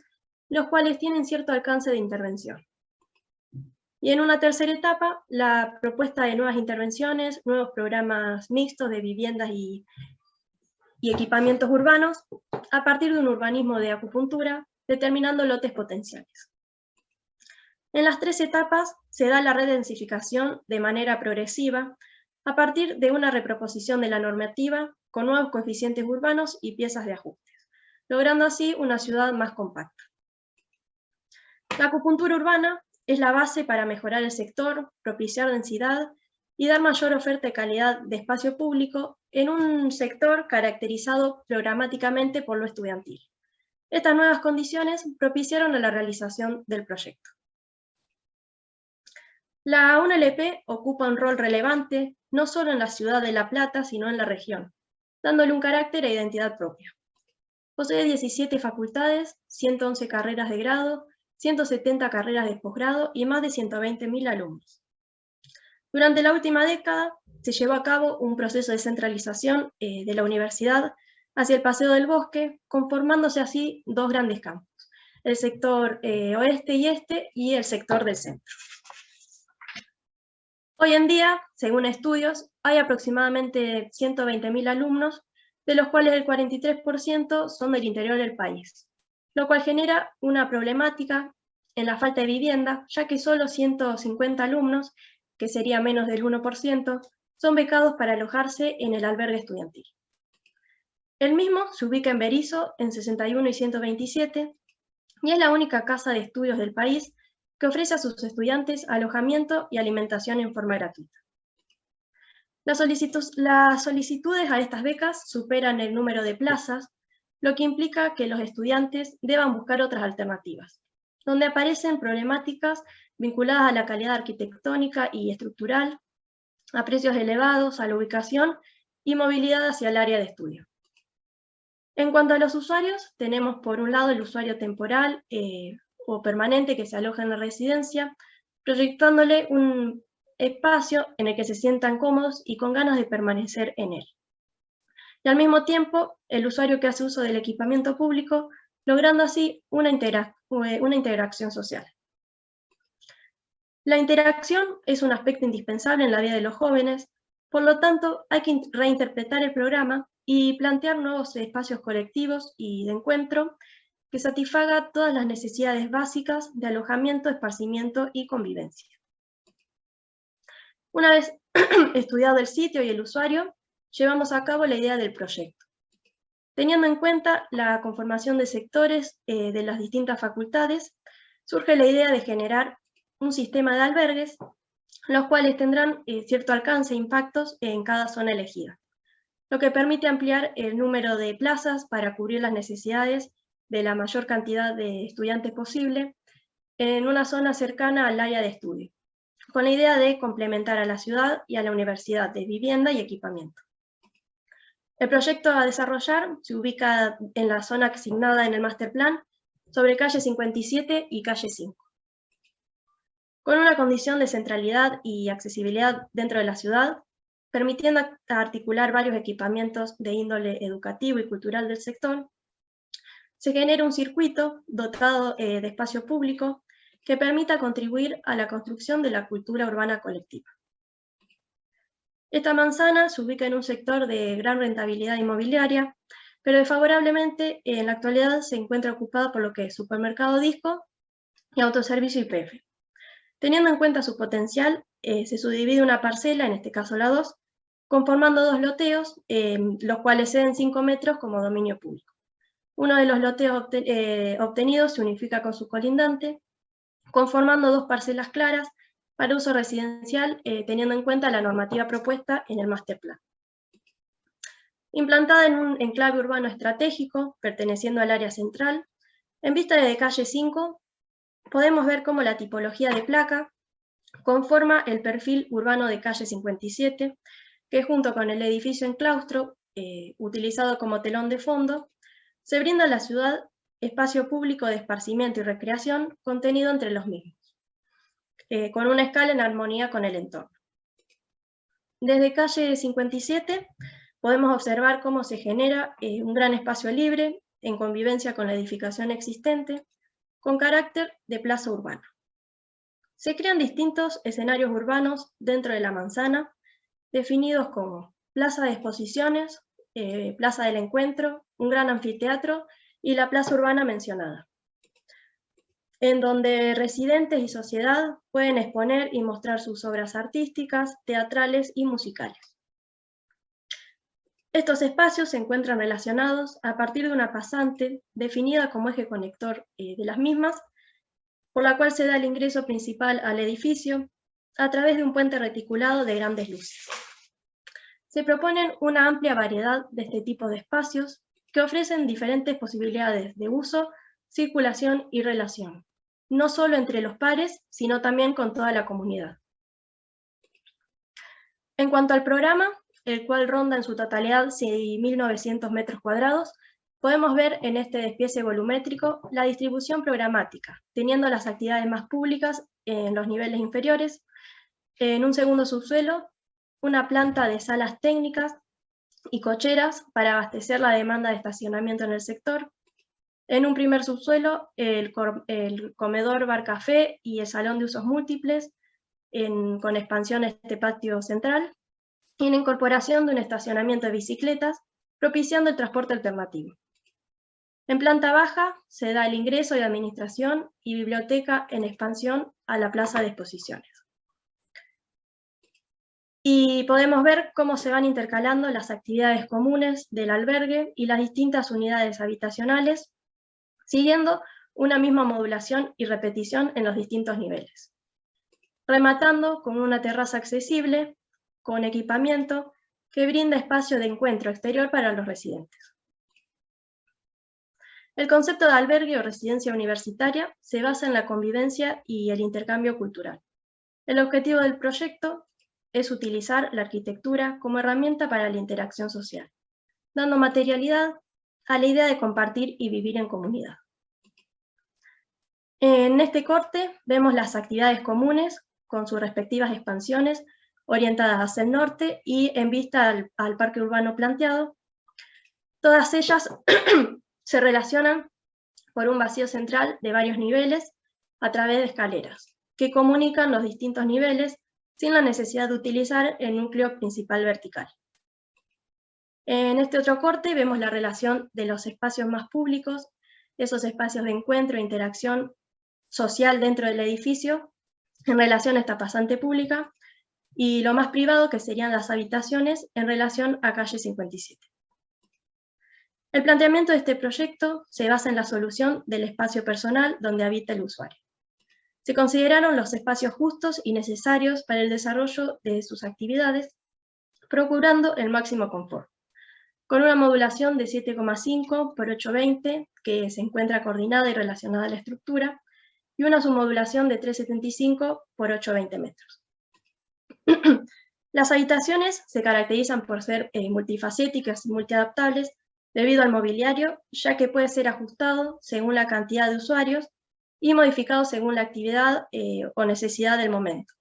los cuales tienen cierto alcance de intervención. Y en una tercera etapa, la propuesta de nuevas intervenciones, nuevos programas mixtos de viviendas y equipamientos urbanos, a partir de un urbanismo de acupuntura, determinando lotes potenciales. En las 3 etapas se da la redensificación de manera progresiva, a partir de una reproposición de la normativa con nuevos coeficientes urbanos y piezas de ajustes, logrando así una ciudad más compacta. La acupuntura urbana es la base para mejorar el sector, propiciar densidad y dar mayor oferta y calidad de espacio público en un sector caracterizado programáticamente por lo estudiantil. Estas nuevas condiciones propiciaron la realización del proyecto. La UNLP ocupa un rol relevante no solo en la ciudad de La Plata, sino en la región, dándole un carácter e identidad propia. Posee 17 facultades, 111 carreras de grado, 170 carreras de posgrado y más de 120.000 alumnos. Durante la última década se llevó a cabo un proceso de centralización de la universidad hacia el Paseo del Bosque, conformándose así 2 grandes campus, el sector oeste y este y el sector del centro. Hoy en día, según estudios, hay aproximadamente 120.000 alumnos, de los cuales el 43% son del interior del país, lo cual genera una problemática en la falta de vivienda, ya que solo 150 alumnos, que sería menos del 1%, son becados para alojarse en el albergue estudiantil. El mismo se ubica en Berisso, en 61 y 127, y es la única casa de estudios del país que ofrece a sus estudiantes alojamiento y alimentación en forma gratuita. Las solicitudes a estas becas superan el número de plazas, lo que implica que los estudiantes deban buscar otras alternativas, donde aparecen problemáticas vinculadas a la calidad arquitectónica y estructural, a precios elevados, a la ubicación y movilidad hacia el área de estudio. En cuanto a los usuarios, tenemos por un lado el usuario temporal o permanente que se aloja en la residencia, proyectándole un espacio en el que se sientan cómodos y con ganas de permanecer en él. Y al mismo tiempo, el usuario que hace uso del equipamiento público, logrando así una interacción social. La interacción es un aspecto indispensable en la vida de los jóvenes, por lo tanto hay que reinterpretar el programa y plantear nuevos espacios colectivos y de encuentro que satisfaga todas las necesidades básicas de alojamiento, esparcimiento y convivencia. Una vez estudiado el sitio y el usuario, llevamos a cabo la idea del proyecto. Teniendo en cuenta la conformación de sectores de las distintas facultades, surge la idea de generar un sistema de albergues, los cuales tendrán cierto alcance e impactos en cada zona elegida, lo que permite ampliar el número de plazas para cubrir las necesidades de la mayor cantidad de estudiantes posible en una zona cercana al área de estudio, con la idea de complementar a la ciudad y a la universidad de vivienda y equipamiento. El proyecto a desarrollar se ubica en la zona asignada en el Master Plan, sobre calle 57 y calle 5. Con una condición de centralidad y accesibilidad dentro de la ciudad, permitiendo articular varios equipamientos de índole educativo y cultural del sector, se genera un circuito dotado de espacio público que permita contribuir a la construcción de la cultura urbana colectiva. Esta manzana se ubica en un sector de gran rentabilidad inmobiliaria, pero desfavorablemente en la actualidad se encuentra ocupada por lo que es Supermercado Disco y Autoservicio YPF. Teniendo en cuenta su potencial, se subdivide una parcela, en este caso la 2, conformando 2 loteos, los cuales ceden 5 metros como dominio público. Uno de los loteos obtenidos se unifica con su colindante, conformando 2 parcelas claras para uso residencial, teniendo en cuenta la normativa propuesta en el Master Plan. Implantada en un enclave urbano estratégico, perteneciendo al área central, en vista de calle 5, podemos ver cómo la tipología de placa conforma el perfil urbano de calle 57, que junto con el edificio en claustro, utilizado como telón de fondo, se brinda a la ciudad espacio público de esparcimiento y recreación contenido entre los mismos, con una escala en armonía con el entorno. Desde calle 57 podemos observar cómo se genera un gran espacio libre en convivencia con la edificación existente, con carácter de plaza urbana. Se crean distintos escenarios urbanos dentro de la manzana, definidos como plaza de exposiciones, plaza del encuentro, un gran anfiteatro y la plaza urbana mencionada, en donde residentes y sociedad pueden exponer y mostrar sus obras artísticas, teatrales y musicales. Estos espacios se encuentran relacionados a partir de una pasante definida como eje conector de las mismas, por la cual se da el ingreso principal al edificio a través de un puente reticulado de grandes luces. Se proponen una amplia variedad de este tipo de espacios que ofrecen diferentes posibilidades de uso, circulación y relación, no solo entre los pares, sino también con toda la comunidad. En cuanto al programa, el cual ronda en su totalidad 6.900 metros cuadrados, podemos ver en este despiece volumétrico la distribución programática, teniendo las actividades más públicas en los niveles inferiores, en un segundo subsuelo, una planta de salas técnicas y cocheras para abastecer la demanda de estacionamiento en el sector, en un primer subsuelo, el comedor bar-café y el salón de usos múltiples, con expansión a este patio central, y la incorporación de un estacionamiento de bicicletas, propiciando el transporte alternativo. En planta baja se da el ingreso de administración y biblioteca en expansión a la plaza de exposiciones. Y podemos ver cómo se van intercalando las actividades comunes del albergue y las distintas unidades habitacionales, siguiendo una misma modulación y repetición en los distintos niveles, rematando con una terraza accesible, con equipamiento, que brinda espacio de encuentro exterior para los residentes. El concepto de albergue o residencia universitaria se basa en la convivencia y el intercambio cultural. El objetivo del proyecto es utilizar la arquitectura como herramienta para la interacción social, dando materialidad a la idea de compartir y vivir en comunidad. En este corte vemos las actividades comunes con sus respectivas expansiones orientadas hacia el norte y en vista al parque urbano planteado. Todas ellas se relacionan por un vacío central de varios niveles a través de escaleras, que comunican los distintos niveles sin la necesidad de utilizar el núcleo principal vertical. En este otro corte vemos la relación de los espacios más públicos, esos espacios de encuentro e interacción social dentro del edificio, en relación a esta pasante pública, y lo más privado, que serían las habitaciones, en relación a calle 57. El planteamiento de este proyecto se basa en la solución del espacio personal donde habita el usuario. Se consideraron los espacios justos y necesarios para el desarrollo de sus actividades, procurando el máximo confort, con una modulación de 7,5 por 820, que se encuentra coordinada y relacionada a la estructura, y una submodulación de 375 por 820 metros. Las habitaciones se caracterizan por ser multifacéticas y multiadaptables debido al mobiliario, ya que puede ser ajustado según la cantidad de usuarios y modificado según la actividad o necesidad del momento,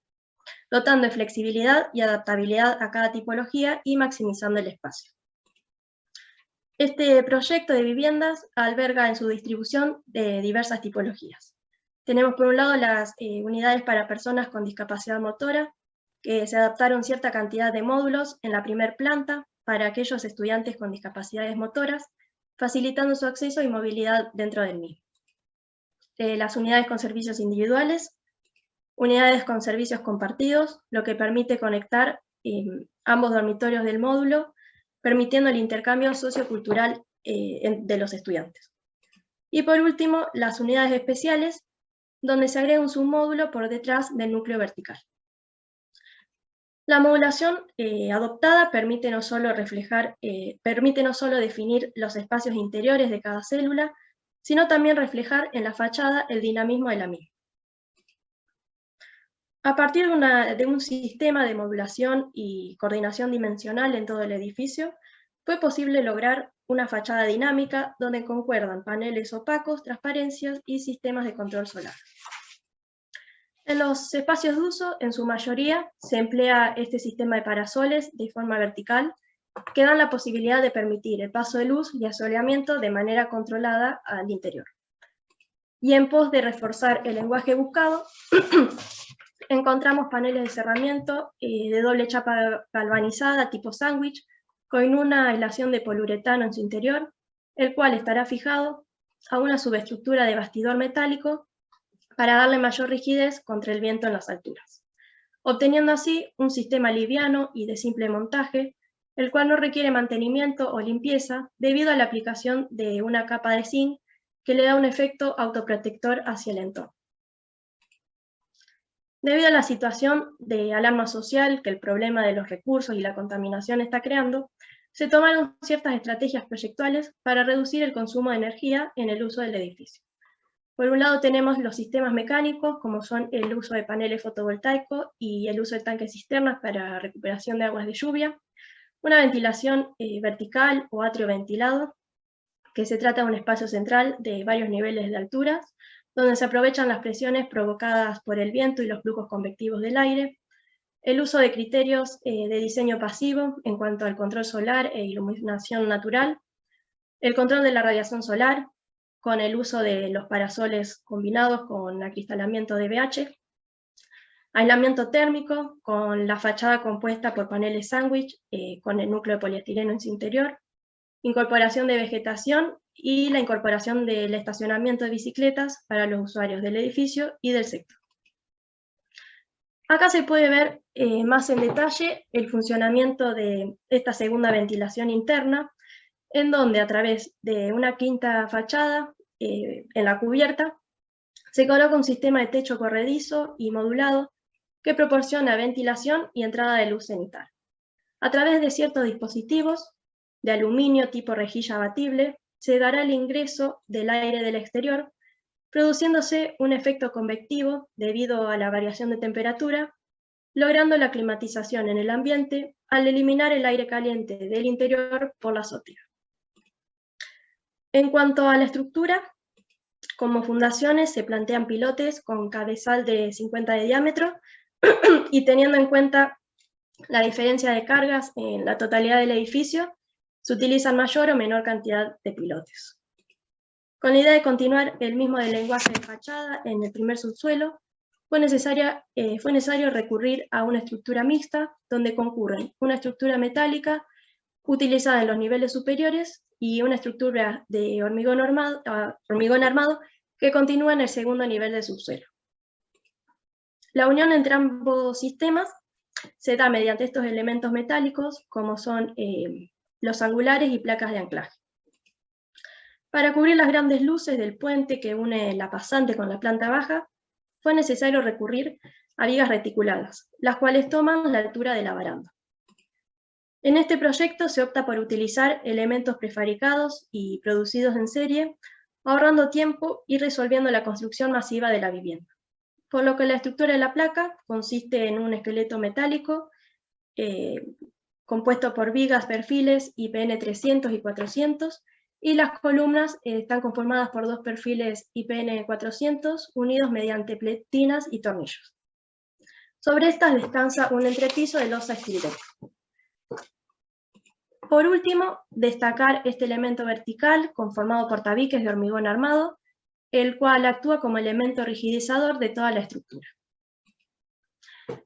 dotando de flexibilidad y adaptabilidad a cada tipología y maximizando el espacio. Este proyecto de viviendas alberga en su distribución diversas tipologías. Tenemos por un lado las unidades para personas con discapacidad motora, que se adaptaron cierta cantidad de módulos en la primera planta para aquellos estudiantes con discapacidades motoras, facilitando su acceso y movilidad dentro del mismo. Las unidades con servicios individuales, unidades con servicios compartidos, lo que permite conectar ambos dormitorios del módulo, permitiendo el intercambio sociocultural de los estudiantes. Y por último, las unidades especiales, donde se agrega un submódulo por detrás del núcleo vertical. La modulación adoptada permite no solo definir los espacios interiores de cada célula, sino también reflejar en la fachada el dinamismo de la misma. A partir de un sistema de modulación y coordinación dimensional en todo el edificio, fue posible lograr una fachada dinámica donde concuerdan paneles opacos, transparencias y sistemas de control solar. En los espacios de uso, en su mayoría, se emplea este sistema de parasoles de forma vertical, que dan la posibilidad de permitir el paso de luz y asoleamiento de manera controlada al interior. Y en pos de reforzar el lenguaje buscado, encontramos paneles de cerramiento de doble chapa galvanizada tipo sándwich, con una aislación de poliuretano en su interior, el cual estará fijado a una subestructura de bastidor metálico para darle mayor rigidez contra el viento en las alturas, obteniendo así un sistema liviano y de simple montaje, el cual no requiere mantenimiento o limpieza debido a la aplicación de una capa de zinc que le da un efecto autoprotector hacia el entorno. Debido a la situación de alarma social que el problema de los recursos y la contaminación está creando, se tomaron ciertas estrategias proyectuales para reducir el consumo de energía en el uso del edificio. Por un lado tenemos los sistemas mecánicos, como son el uso de paneles fotovoltaicos y el uso de tanques cisternas para recuperación de aguas de lluvia, una ventilación vertical o atrio ventilado, que se trata de un espacio central de varios niveles de alturas, donde se aprovechan las presiones provocadas por el viento y los flujos convectivos del aire, el uso de criterios de diseño pasivo en cuanto al control solar e iluminación natural, el control de la radiación solar, con el uso de los parasoles combinados con acristalamiento de BH, aislamiento térmico, con la fachada compuesta por paneles sándwich con el núcleo de poliestireno en su interior, incorporación de vegetación y la incorporación del estacionamiento de bicicletas para los usuarios del edificio y del sector. Acá se puede ver más en detalle el funcionamiento de esta segunda ventilación interna, en donde a través de una quinta fachada en la cubierta se coloca un sistema de techo corredizo y modulado que proporciona ventilación y entrada de luz cenital. A través de ciertos dispositivos de aluminio tipo rejilla abatible, se dará el ingreso del aire del exterior, produciéndose un efecto convectivo debido a la variación de temperatura, logrando la climatización en el ambiente al eliminar el aire caliente del interior por la azotea. En cuanto a la estructura, como fundaciones se plantean pilotes con cabezal de 50 de diámetro y teniendo en cuenta la diferencia de cargas en la totalidad del edificio, se utilizan mayor o menor cantidad de pilotes. Con la idea de continuar el mismo del lenguaje de fachada en el primer subsuelo, fue necesario recurrir a una estructura mixta donde concurren una estructura metálica utilizada en los niveles superiores y una estructura de hormigón armado que continúa en el segundo nivel del subsuelo. La unión entre ambos sistemas se da mediante estos elementos metálicos, como son los angulares y placas de anclaje. Para cubrir las grandes luces del puente que une la pasante con la planta baja, fue necesario recurrir a vigas reticuladas, las cuales toman la altura de la baranda. En este proyecto se opta por utilizar elementos prefabricados y producidos en serie, ahorrando tiempo y resolviendo la construcción masiva de la vivienda. Por lo que la estructura de la placa consiste en un esqueleto metálico compuesto por vigas perfiles IPN 300 y 400, y las columnas están conformadas por dos perfiles IPN 400 unidos mediante pletinas y tornillos. Sobre estas descansa un entrepiso de losa estilete. Por último, destacar este elemento vertical conformado por tabiques de hormigón armado, el cual actúa como elemento rigidizador de toda la estructura.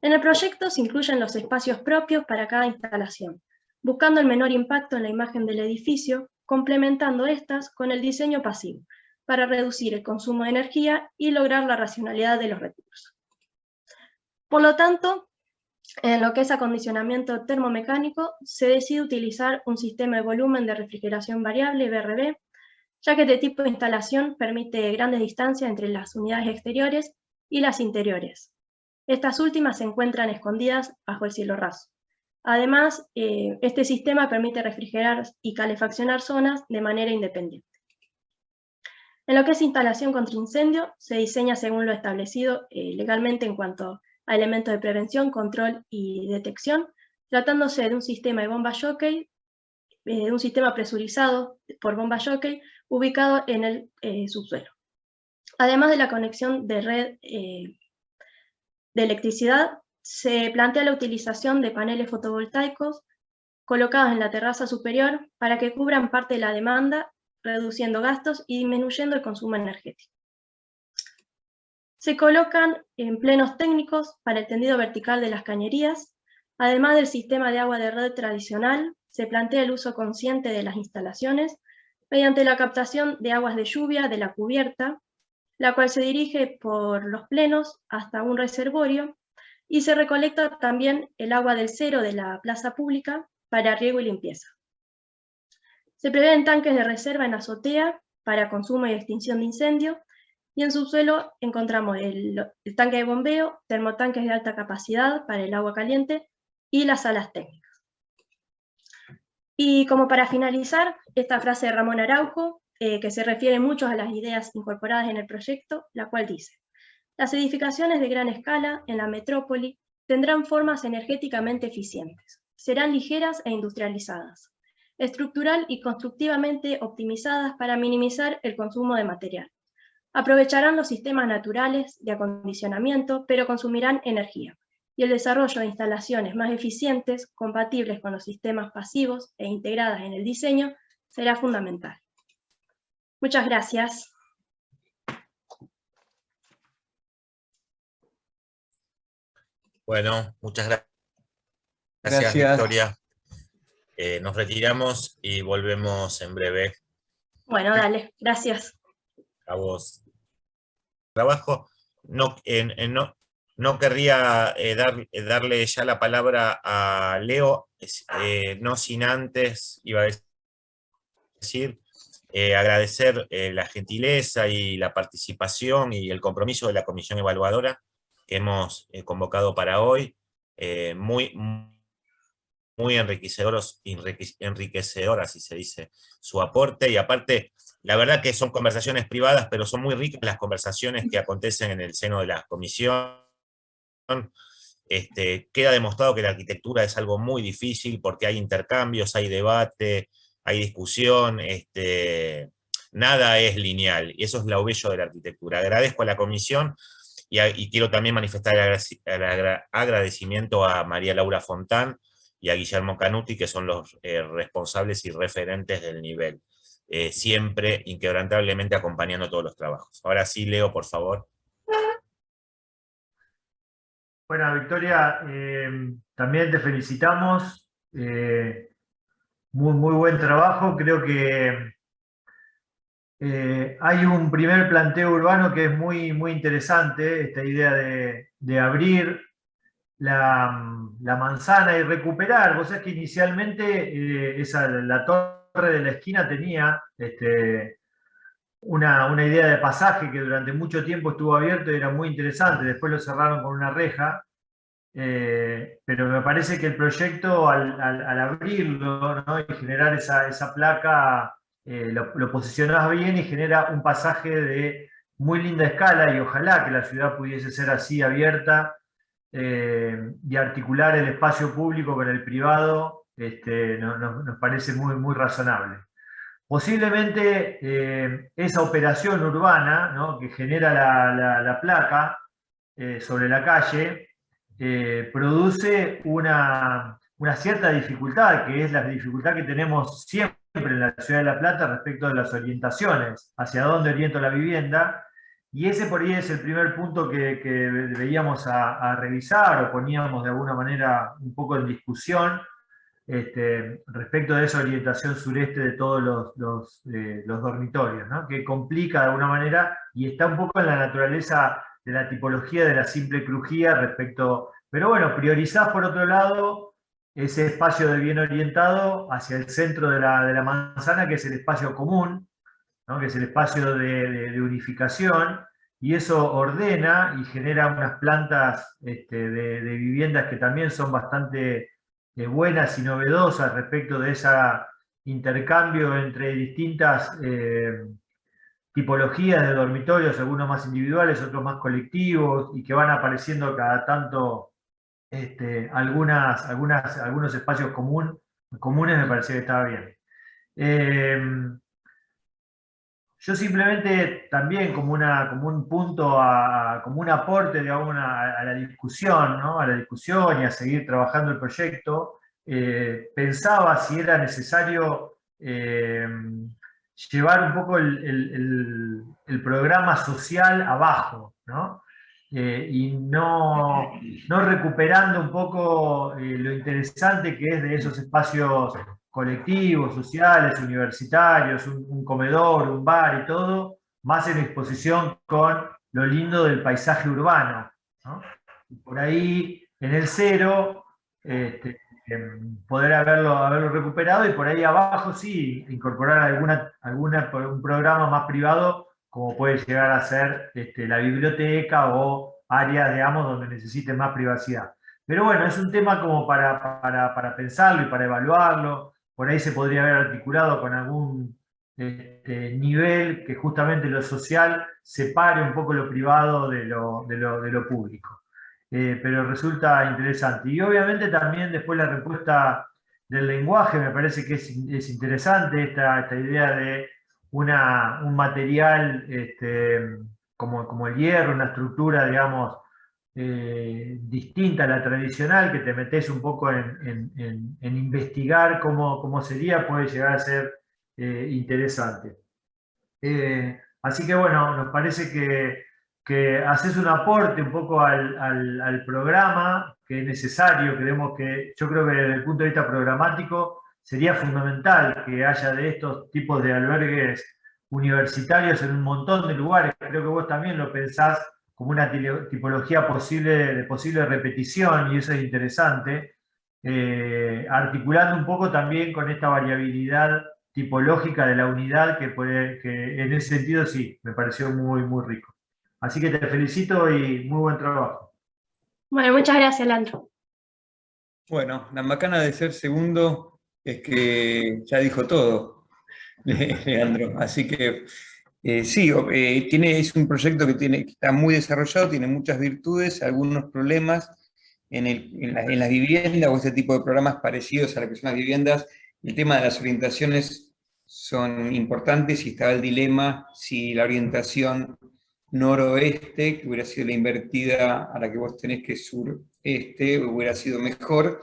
En el proyecto se incluyen los espacios propios para cada instalación, buscando el menor impacto en la imagen del edificio, complementando estas con el diseño pasivo, para reducir el consumo de energía y lograr la racionalidad de los recursos. Por lo tanto, en lo que es acondicionamiento termomecánico, se decide utilizar un sistema de volumen de refrigeración variable, VRV, ya que este tipo de instalación permite grandes distancias entre las unidades exteriores y las interiores. Estas últimas se encuentran escondidas bajo el cielo raso. Además, este sistema permite refrigerar y calefaccionar zonas de manera independiente. En lo que es instalación contra incendio, se diseña según lo establecido legalmente en cuanto a elementos de prevención, control y detección, tratándose de un sistema de bomba jockey, un sistema presurizado por bomba jockey ubicado en el subsuelo. Además de la conexión de red de electricidad, se plantea la utilización de paneles fotovoltaicos colocados en la terraza superior para que cubran parte de la demanda, reduciendo gastos y disminuyendo el consumo energético. Se colocan en plenos técnicos para el tendido vertical de las cañerías. Además del sistema de agua de red tradicional, se plantea el uso consciente de las instalaciones mediante la captación de aguas de lluvia de la cubierta, la cual se dirige por los plenos hasta un reservorio, y se recolecta también el agua del cero de la plaza pública para riego y limpieza. Se prevén tanques de reserva en azotea para consumo y extinción de incendio, y en subsuelo encontramos el tanque de bombeo, termotanques de alta capacidad para el agua caliente y las salas técnicas. Y como para finalizar, esta frase de Ramón Araujo, que se refiere mucho a las ideas incorporadas en el proyecto, la cual dice: las edificaciones de gran escala en la metrópoli tendrán formas energéticamente eficientes, serán ligeras e industrializadas, estructural y constructivamente optimizadas para minimizar el consumo de material. Aprovecharán los sistemas naturales de acondicionamiento, pero consumirán energía, y el desarrollo de instalaciones más eficientes, compatibles con los sistemas pasivos e integradas en el diseño, será fundamental. Muchas gracias. Bueno, muchas gracias. Victoria. Nos retiramos y volvemos en breve. Bueno, dale, gracias. A vos. Trabajo. No querría darle ya la palabra a Leo, no sin antes, iba a decir, agradecer la gentileza y la participación y el compromiso de la comisión evaluadora que hemos convocado para hoy, muy enriquecedora, si se dice, su aporte, y aparte, la verdad que son conversaciones privadas, pero son muy ricas las conversaciones que acontecen en el seno de la comisión. Queda demostrado que la arquitectura es algo muy difícil, porque hay intercambios, hay debate, hay discusión, nada es lineal, y eso es lo bello de la arquitectura. Agradezco a la comisión, y quiero también manifestar el agradecimiento a María Laura Fontán y a Guillermo Canuti, que son los responsables y referentes del nivel, siempre inquebrantablemente acompañando todos los trabajos. Ahora sí, Leo, por favor. Bueno, Victoria, también te felicitamos. Muy buen trabajo. Creo que hay un primer planteo urbano que es muy interesante, esta idea de abrir la la manzana y recuperar. Vos sabés que inicialmente la torre de la esquina tenía una idea de pasaje que durante mucho tiempo estuvo abierto y era muy interesante. Después lo cerraron con una reja. Pero me parece que el proyecto al abrirlo, ¿no? Y generar esa placa, lo posicionás bien y genera un pasaje de muy linda escala, y ojalá que la ciudad pudiese ser así abierta, y articular el espacio público con el privado, nos parece muy, muy razonable. Posiblemente esa operación urbana, ¿no? Que genera la placa sobre la calle, produce una cierta dificultad, que es la dificultad que tenemos siempre en la Ciudad de La Plata respecto de las orientaciones, hacia dónde oriento la vivienda, y ese por ahí es el primer punto que veíamos a revisar, o poníamos de alguna manera un poco en discusión, respecto de esa orientación sureste de todos los dormitorios, ¿no? Que complica de alguna manera y está un poco en la naturaleza de la tipología de la simple crujía respecto, pero bueno, priorizás por otro lado ese espacio de bien orientado hacia el centro de la manzana, que es el espacio común, ¿no? Que es el espacio de unificación, y eso ordena y genera unas plantas de viviendas que también son bastante buenas y novedosas respecto de ese intercambio entre distintas tipologías de dormitorios, algunos más individuales, otros más colectivos, y que van apareciendo cada tanto algunos espacios comunes. Me parecía que estaba bien. Yo simplemente también como un punto, como un aporte, digamos, a la discusión, ¿no? A la discusión y a seguir trabajando el proyecto, pensaba si era necesario llevar un poco el programa social abajo, ¿no? Y no recuperando un poco lo interesante que es de esos espacios colectivos, sociales, universitarios, un comedor, un bar y todo, más en exposición con lo lindo del paisaje urbano, ¿no? Por ahí, en el cero, poder haberlo recuperado, y por ahí abajo sí, incorporar un programa más privado, como puede llegar a ser la biblioteca o áreas, digamos, donde necesite más privacidad. Pero bueno, es un tema como para pensarlo y para evaluarlo. Por ahí se podría haber articulado con algún nivel que justamente lo social separe un poco lo privado de lo público. Pero resulta interesante. Y obviamente también después la respuesta del lenguaje me parece que es interesante, esta idea de un material como el hierro, una estructura, digamos, distinta a la tradicional, que te metes un poco en investigar cómo sería, puede llegar a ser interesante. Así que bueno, nos parece que haces un aporte un poco al programa, que es necesario. Yo creo que desde el punto de vista programático sería fundamental que haya de estos tipos de albergues universitarios en un montón de lugares. Creo que vos también lo pensás como una tipología de posible repetición, y eso es interesante, articulando un poco también con esta variabilidad tipológica de la unidad, que en ese sentido sí, me pareció muy, muy rico. Así que te felicito y muy buen trabajo. Bueno, muchas gracias, Leandro. Bueno, la macana de ser segundo es que ya dijo todo, Leandro. Así que sí, es un proyecto que está muy desarrollado, tiene muchas virtudes, algunos problemas en las viviendas, o este tipo de programas parecidos a lo que son las viviendas. El tema de las orientaciones son importantes, y estaba el dilema si la orientación noroeste, que hubiera sido la invertida a la que vos tenés, que es sureste, hubiera sido mejor,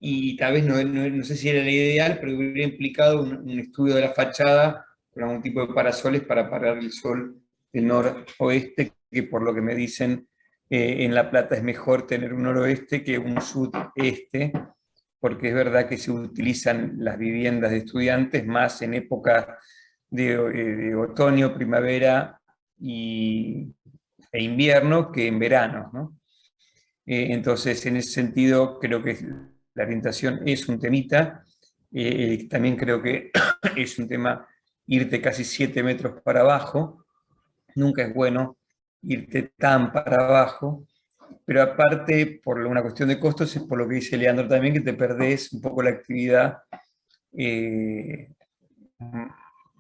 y tal vez no sé si era la ideal, pero hubiera implicado un estudio de la fachada con algún tipo de parasoles para parar el sol del noroeste, que por lo que me dicen en La Plata es mejor tener un noroeste que un sudeste, porque es verdad que se utilizan las viviendas de estudiantes más en época de otoño, primavera e invierno que en verano, ¿no? Entonces, en ese sentido, creo que la orientación es un temita. También creo que es un tema irte casi 7 metros para abajo. Nunca es bueno irte tan para abajo. Pero aparte, por una cuestión de costos, es por lo que dice Leandro también, que te perdés un poco la actividad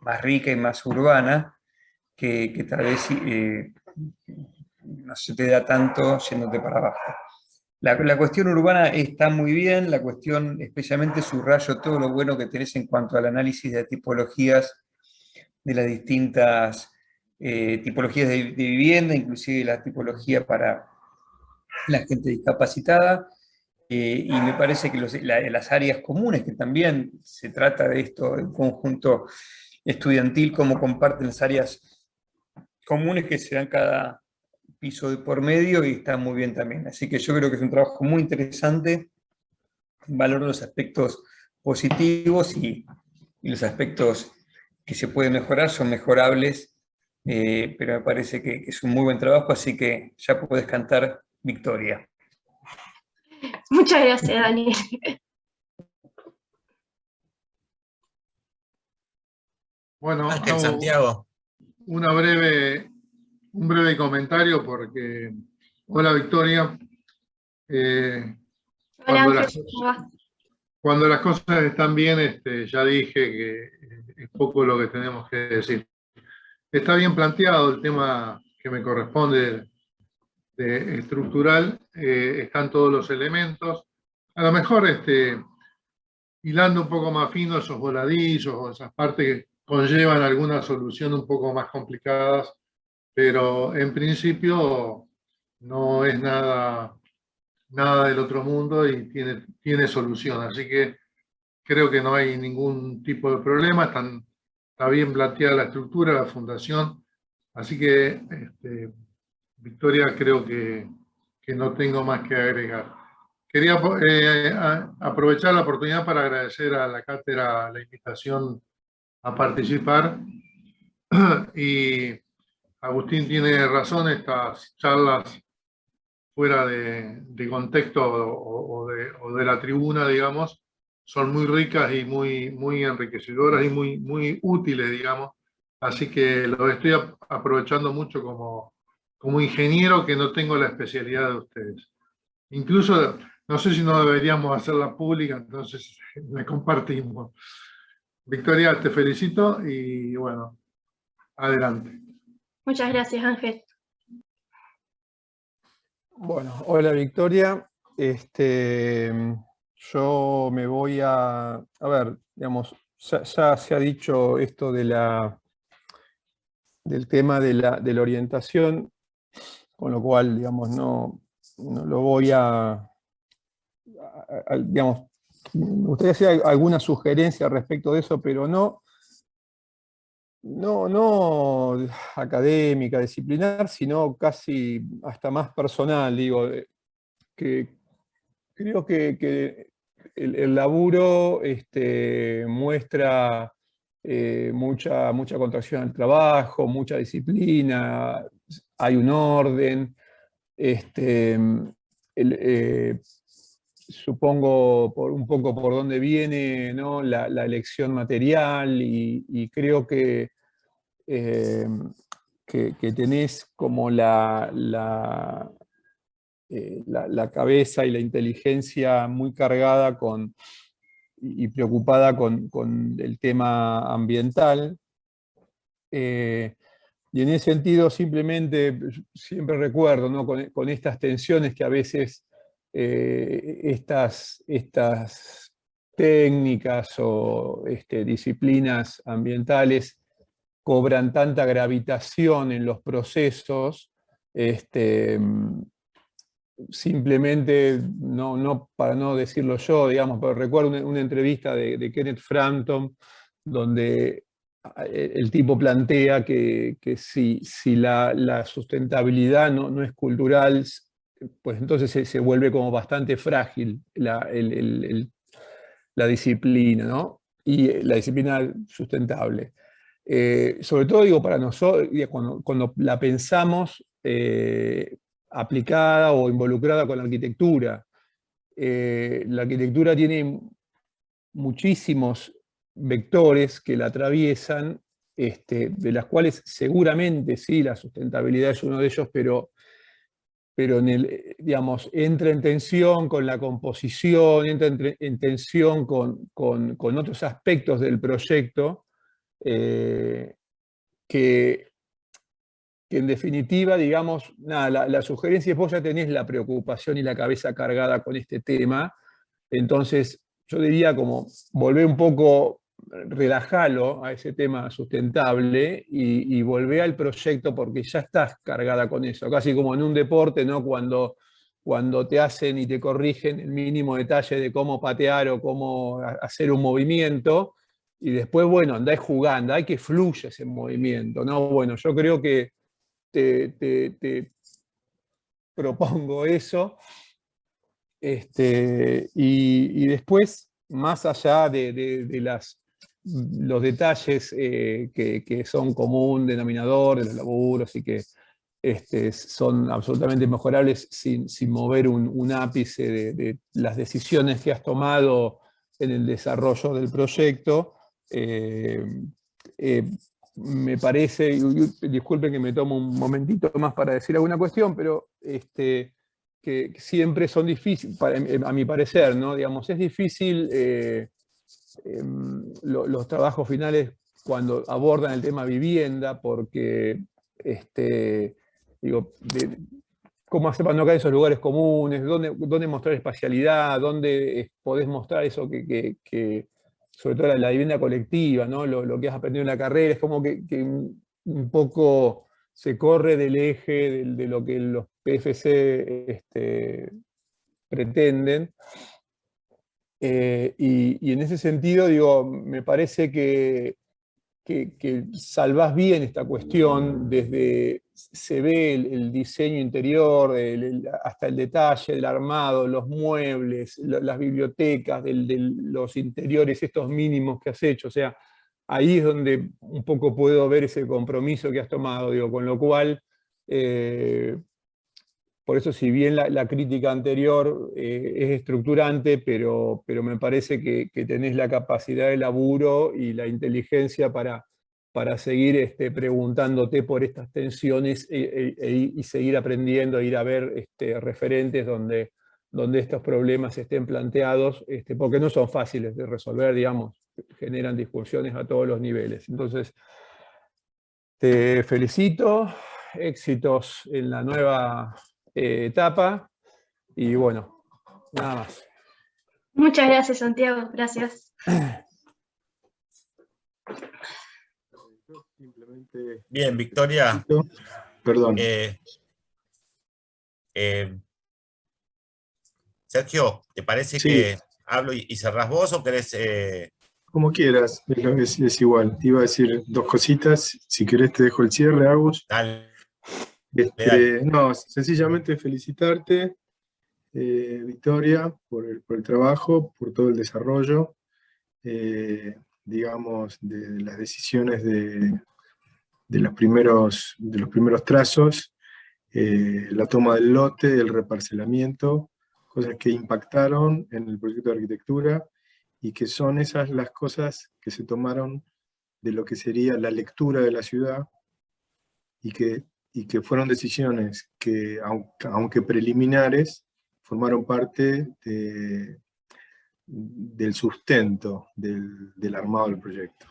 más rica y más urbana, que tal vez no se te da tanto yéndote para abajo. La cuestión urbana está muy bien, la cuestión, especialmente subrayo todo lo bueno que tenés en cuanto al análisis de tipologías, de las distintas tipologías de vivienda, inclusive la tipología para la gente discapacitada, y me parece que las áreas comunes, que también se trata de esto, el conjunto estudiantil, cómo comparten las áreas comunes que se dan cada piso de por medio, y está muy bien también. Así que yo creo que es un trabajo muy interesante, valoro los aspectos positivos y los aspectos que se pueden mejorar son mejorables, pero me parece que es un muy buen trabajo, así que ya puedes cantar victoria. Muchas gracias, Daniel. Bueno, Santiago. un breve comentario porque, hola Victoria, Hola, Ángel, ¿cómo vas? Cuando las cosas están bien, ya dije que es poco lo que tenemos que decir. Está bien planteado el tema que me corresponde de estructural, están todos los elementos. A lo mejor hilando un poco más fino esos voladillos o esas partes que conllevan alguna solución un poco más complicadas, pero en principio no es nada del otro mundo y tiene solución. Así que creo que no hay ningún tipo de problema, está bien planteada la estructura, la fundación. Así que, Victoria, creo que no tengo más que agregar. Quería aprovechar la oportunidad para agradecer a la cátedra la invitación a participar. Y Agustín tiene razón, estas charlas fuera de contexto o de la tribuna, digamos, son muy ricas y muy enriquecedoras y muy útiles, digamos. Así que lo estoy aprovechando mucho como ingeniero, que no tengo la especialidad de ustedes. Incluso, no sé si no deberíamos hacerla pública, entonces la compartimos. Victoria, te felicito y bueno, adelante. Muchas gracias, Ángel. Bueno, hola Victoria. Yo me voy a ver, digamos, ya se ha dicho esto del tema de la orientación, con lo cual, digamos, no lo voy digamos, me gustaría hacer alguna sugerencia respecto de eso, pero no académica, disciplinar, sino casi hasta más personal, digo, que creo que el laburo muestra mucha contracción al trabajo, mucha disciplina, hay un orden, supongo un poco por dónde viene, ¿no?, la elección material, y creo que tenés como la cabeza y la inteligencia muy cargada y preocupada con el tema ambiental. Y en ese sentido, simplemente, siempre recuerdo, ¿no?, con estas tensiones que a veces estas técnicas o disciplinas ambientales cobran tanta gravitación en los procesos, simplemente, para no decirlo yo, digamos, pero recuerdo una entrevista de Kenneth Frampton, donde el tipo plantea que si la sustentabilidad no es cultural, pues entonces se vuelve como bastante frágil la disciplina, ¿no? Y la disciplina sustentable. Sobre todo, digo, para nosotros, cuando la pensamos, aplicada o involucrada con la arquitectura. La arquitectura tiene muchísimos vectores que la atraviesan, de las cuales seguramente sí, la sustentabilidad es uno de ellos, pero digamos, entra en tensión con la composición, entra en tensión con otros aspectos del proyecto, que en definitiva, digamos, nada, la sugerencia es vos ya tenés la preocupación y la cabeza cargada con este tema, entonces yo diría como volver un poco, relajalo a ese tema sustentable y volver al proyecto porque ya estás cargada con eso, casi como en un deporte, ¿no? Cuando te hacen y te corrigen el mínimo detalle de cómo patear o cómo hacer un movimiento, y después, bueno, andás jugando, hay que fluya ese movimiento, ¿no? Bueno, yo creo que te propongo eso, y después, más allá de los detalles que son común denominador de los laburos y que son absolutamente mejorables sin mover un ápice de las decisiones que has tomado en el desarrollo del proyecto, me parece, y disculpen que me tomo un momentito más para decir alguna cuestión, pero que siempre son difíciles, a mi parecer, ¿no? Digamos, es difícil los trabajos finales cuando abordan el tema vivienda, porque digo, cómo hacer para no caer en esos lugares comunes, dónde mostrar espacialidad, dónde podés mostrar eso que sobre todo la vivienda colectiva, ¿no? Lo que has aprendido en la carrera, es como que un poco se corre del eje de lo que los PFC pretenden. Y en ese sentido, digo, me parece que salvás bien esta cuestión, desde se ve el diseño interior, hasta el detalle del armado, los muebles, las bibliotecas, los interiores, estos mínimos que has hecho. O sea, ahí es donde un poco puedo ver ese compromiso que has tomado, digo, con lo cual, por eso si bien la crítica anterior es estructurante, pero me parece que tenés la capacidad de laburo y la inteligencia para seguir preguntándote por estas tensiones y seguir aprendiendo, ir a ver referentes donde estos problemas estén planteados, porque no son fáciles de resolver, digamos, generan discusiones a todos los niveles. Entonces, te felicito, éxitos en la nueva etapa, y bueno, nada más. Muchas gracias, Santiago, gracias. Bien, Victoria. Perdón. Sergio, ¿te parece que hablo y cerrás vos o querés...? Como quieras, es igual. Te iba a decir dos cositas. Si querés te dejo el cierre, Agus. Dale. No, sencillamente felicitarte, Victoria, por el trabajo, por todo el desarrollo, digamos, de las decisiones de los primeros trazos, la toma del lote, el reparcelamiento, cosas que impactaron en el proyecto de arquitectura y que son esas las cosas que se tomaron de lo que sería la lectura de la ciudad y que fueron decisiones que, aunque preliminares, formaron parte del sustento del armado del proyecto.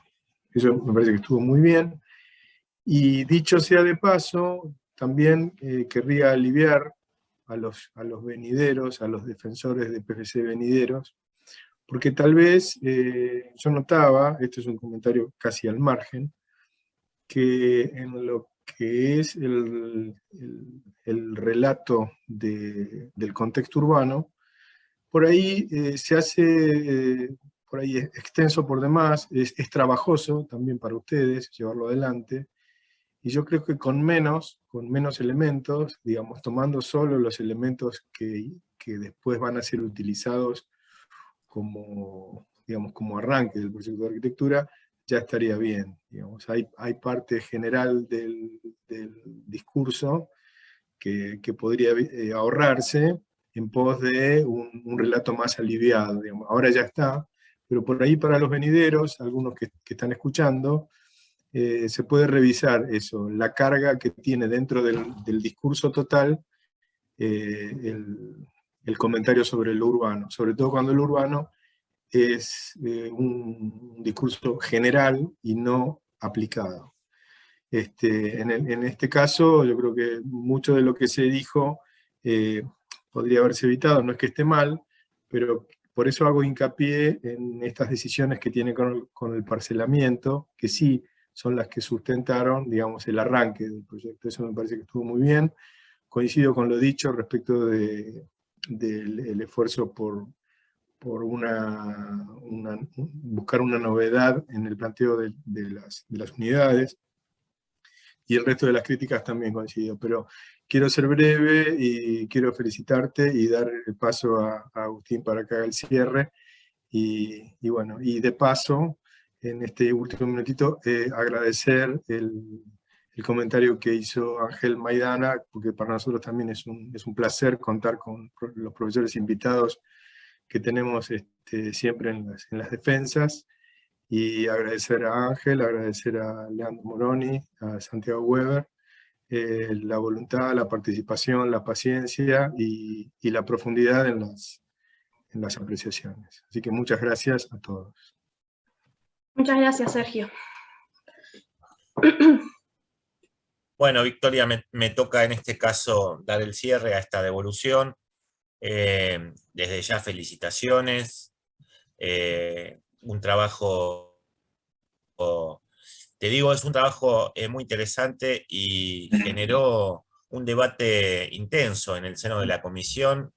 Eso me parece que estuvo muy bien. Y dicho sea de paso, también querría aliviar a los venideros, a los defensores de PFC venideros, porque tal vez yo notaba, esto es un comentario casi al margen, que en lo que es el relato del contexto urbano, por ahí se hace por ahí extenso por demás, es trabajoso también para ustedes llevarlo adelante, y yo creo que con menos elementos, digamos, tomando solo los elementos que después van a ser utilizados como, digamos, como arranque del proyecto de arquitectura, ya estaría bien. Digamos. Hay parte general del discurso que podría ahorrarse en pos de un relato más aliviado, digamos. Ahora ya está, pero por ahí para los venideros, algunos que están escuchando, se puede revisar eso, la carga que tiene dentro del discurso total el comentario sobre lo urbano, sobre todo cuando lo urbano es un discurso general y no aplicado. En este caso, yo creo que mucho de lo que se dijo podría haberse evitado, no es que esté mal, pero por eso hago hincapié en estas decisiones que tiene con el parcelamiento, que sí son las que sustentaron, digamos, el arranque del proyecto. Eso me parece que estuvo muy bien. Coincido con lo dicho respecto del esfuerzo por buscar una novedad en el planteo de las unidades, y el resto de las críticas también coincido, pero quiero ser breve y quiero felicitarte y dar el paso a Agustín para que haga el cierre, y bueno, y de paso, en este último minutito, agradecer el comentario que hizo Ángel Maidana, porque para nosotros también es un placer contar con los profesores invitados que tenemos siempre en las defensas, y agradecer a Ángel, agradecer a Leandro Moroni, a Santiago Weber, la voluntad, la participación, la paciencia y la profundidad en las apreciaciones. Así que muchas gracias a todos. Muchas gracias, Sergio. Bueno, Victoria, me toca en este caso dar el cierre a esta devolución. Desde ya felicitaciones. Un trabajo, te digo, es un trabajo muy interesante y generó un debate intenso en el seno de la comisión,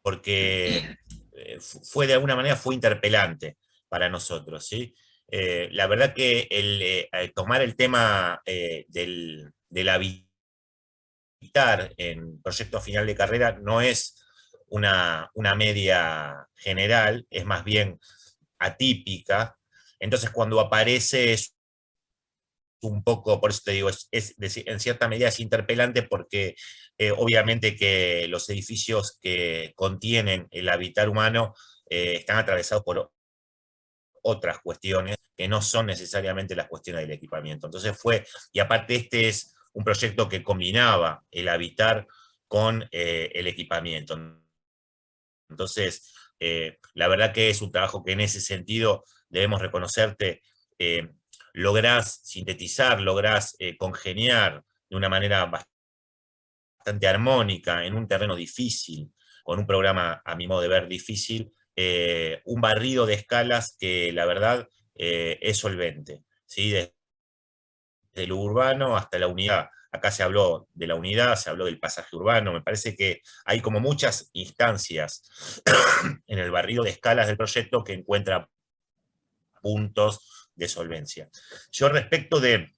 porque de alguna manera fue interpelante para nosotros, ¿sí? La verdad que tomar el tema del habitar en proyecto final de carrera no es una media general, es más bien atípica. Entonces cuando aparece es un poco, por eso te digo, en cierta medida es interpelante, porque obviamente que los edificios que contienen el habitar humano están atravesados por otras cuestiones que no son necesariamente las cuestiones del equipamiento. Entonces y aparte este es un proyecto que combinaba el habitar con el equipamiento. Entonces, la verdad que es un trabajo que en ese sentido debemos reconocerte, lográs sintetizar, lográs congeniar de una manera bastante armónica en un terreno difícil, con un programa, a mi modo de ver, difícil, un barrido de escalas que la verdad es solvente, ¿sí? Desde lo urbano hasta la unidad. Acá se habló de la unidad, se habló del pasaje urbano, me parece que hay como muchas instancias en el barrido de escalas del proyecto que encuentra puntos de solvencia. Yo respecto de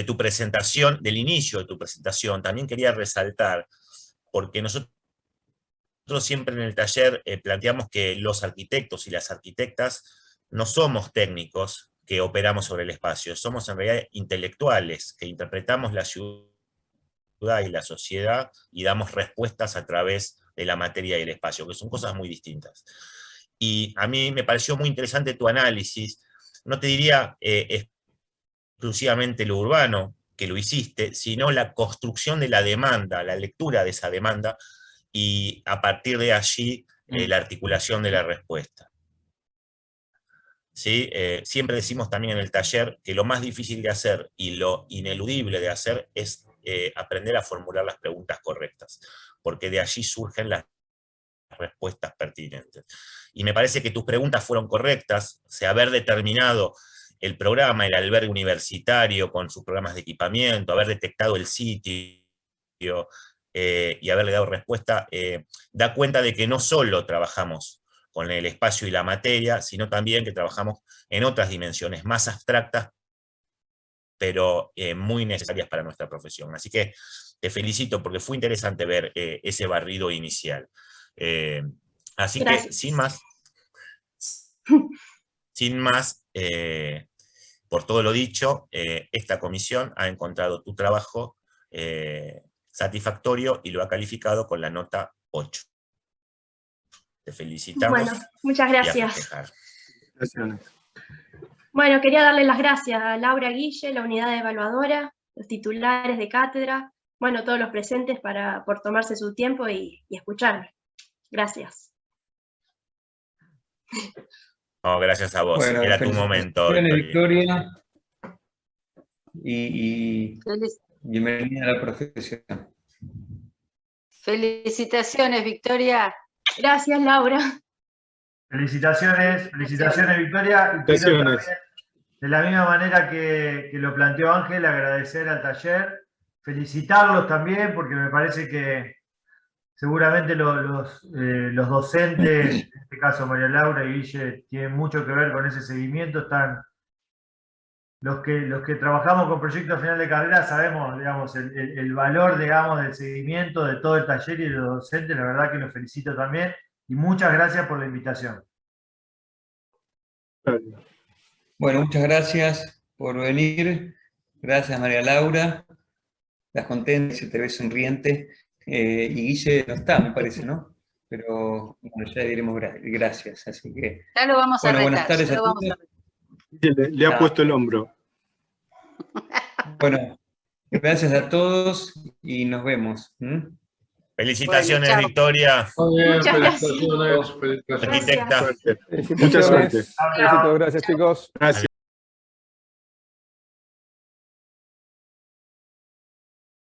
tu presentación, del inicio de tu presentación, también quería resaltar, porque nosotros siempre en el taller planteamos que los arquitectos y las arquitectas no somos técnicos que operamos sobre el espacio, somos en realidad intelectuales, que interpretamos la ciudad y la sociedad y damos respuestas a través de la materia y el espacio, que son cosas muy distintas. Y a mí me pareció muy interesante tu análisis, no te diría exclusivamente lo urbano, que lo hiciste, sino la construcción de la demanda, la lectura de esa demanda, y a partir de allí la articulación de la respuesta. ¿Sí? Siempre decimos también en el taller que lo más difícil de hacer y lo ineludible de hacer es aprender a formular las preguntas correctas, porque de allí surgen las respuestas pertinentes. Y me parece que tus preguntas fueron correctas, o sea, haber determinado el programa, el albergue universitario con sus programas de equipamiento, haber detectado el sitio y haberle dado respuesta, da cuenta de que no solo trabajamos con el espacio y la materia, sino también que trabajamos en otras dimensiones más abstractas, pero muy necesarias para nuestra profesión. Así que te felicito porque fue interesante ver ese barrido inicial. Así Gracias. que, sin más, por todo lo dicho, esta comisión ha encontrado tu trabajo satisfactorio y lo ha calificado con la nota 8. Te felicitamos. Bueno, muchas gracias. Y a festejar. Gracias. Bueno, quería darle las gracias a Laura Guille, la unidad evaluadora, los titulares de cátedra, bueno, todos los presentes por tomarse su tiempo y escucharme. Gracias. No, gracias a vos, Bueno, era tu momento. Victoria. Y bienvenida a la profesión. Felicitaciones, Victoria. Gracias, Laura. Felicitaciones, Victoria. Y quiero también, de la misma manera que lo planteó Ángel, agradecer al taller, felicitarlos también, porque me parece que seguramente los docentes, en este caso María Laura y Guille, tienen mucho que ver con ese seguimiento. Están los que trabajamos con proyectos final de carrera sabemos, digamos, el valor, digamos, del seguimiento de todo el taller y de los docentes. La verdad que los felicito también y muchas gracias por la invitación. Bueno, muchas gracias por venir. Gracias, María Laura. Estás contenta, se te ve sonriente. Y Guille no está, me parece, ¿no? Pero bueno, ya diremos gracias. Así que. Ya lo vamos a retar. Buenas tardes a todos. Le ha puesto el hombro. Bueno, gracias a todos y nos vemos. Felicitaciones, Bueno, Victoria. Muchas gracias. Felicitaciones. Arquitecta. Mucha suerte. Besitos, gracias chicos. Gracias.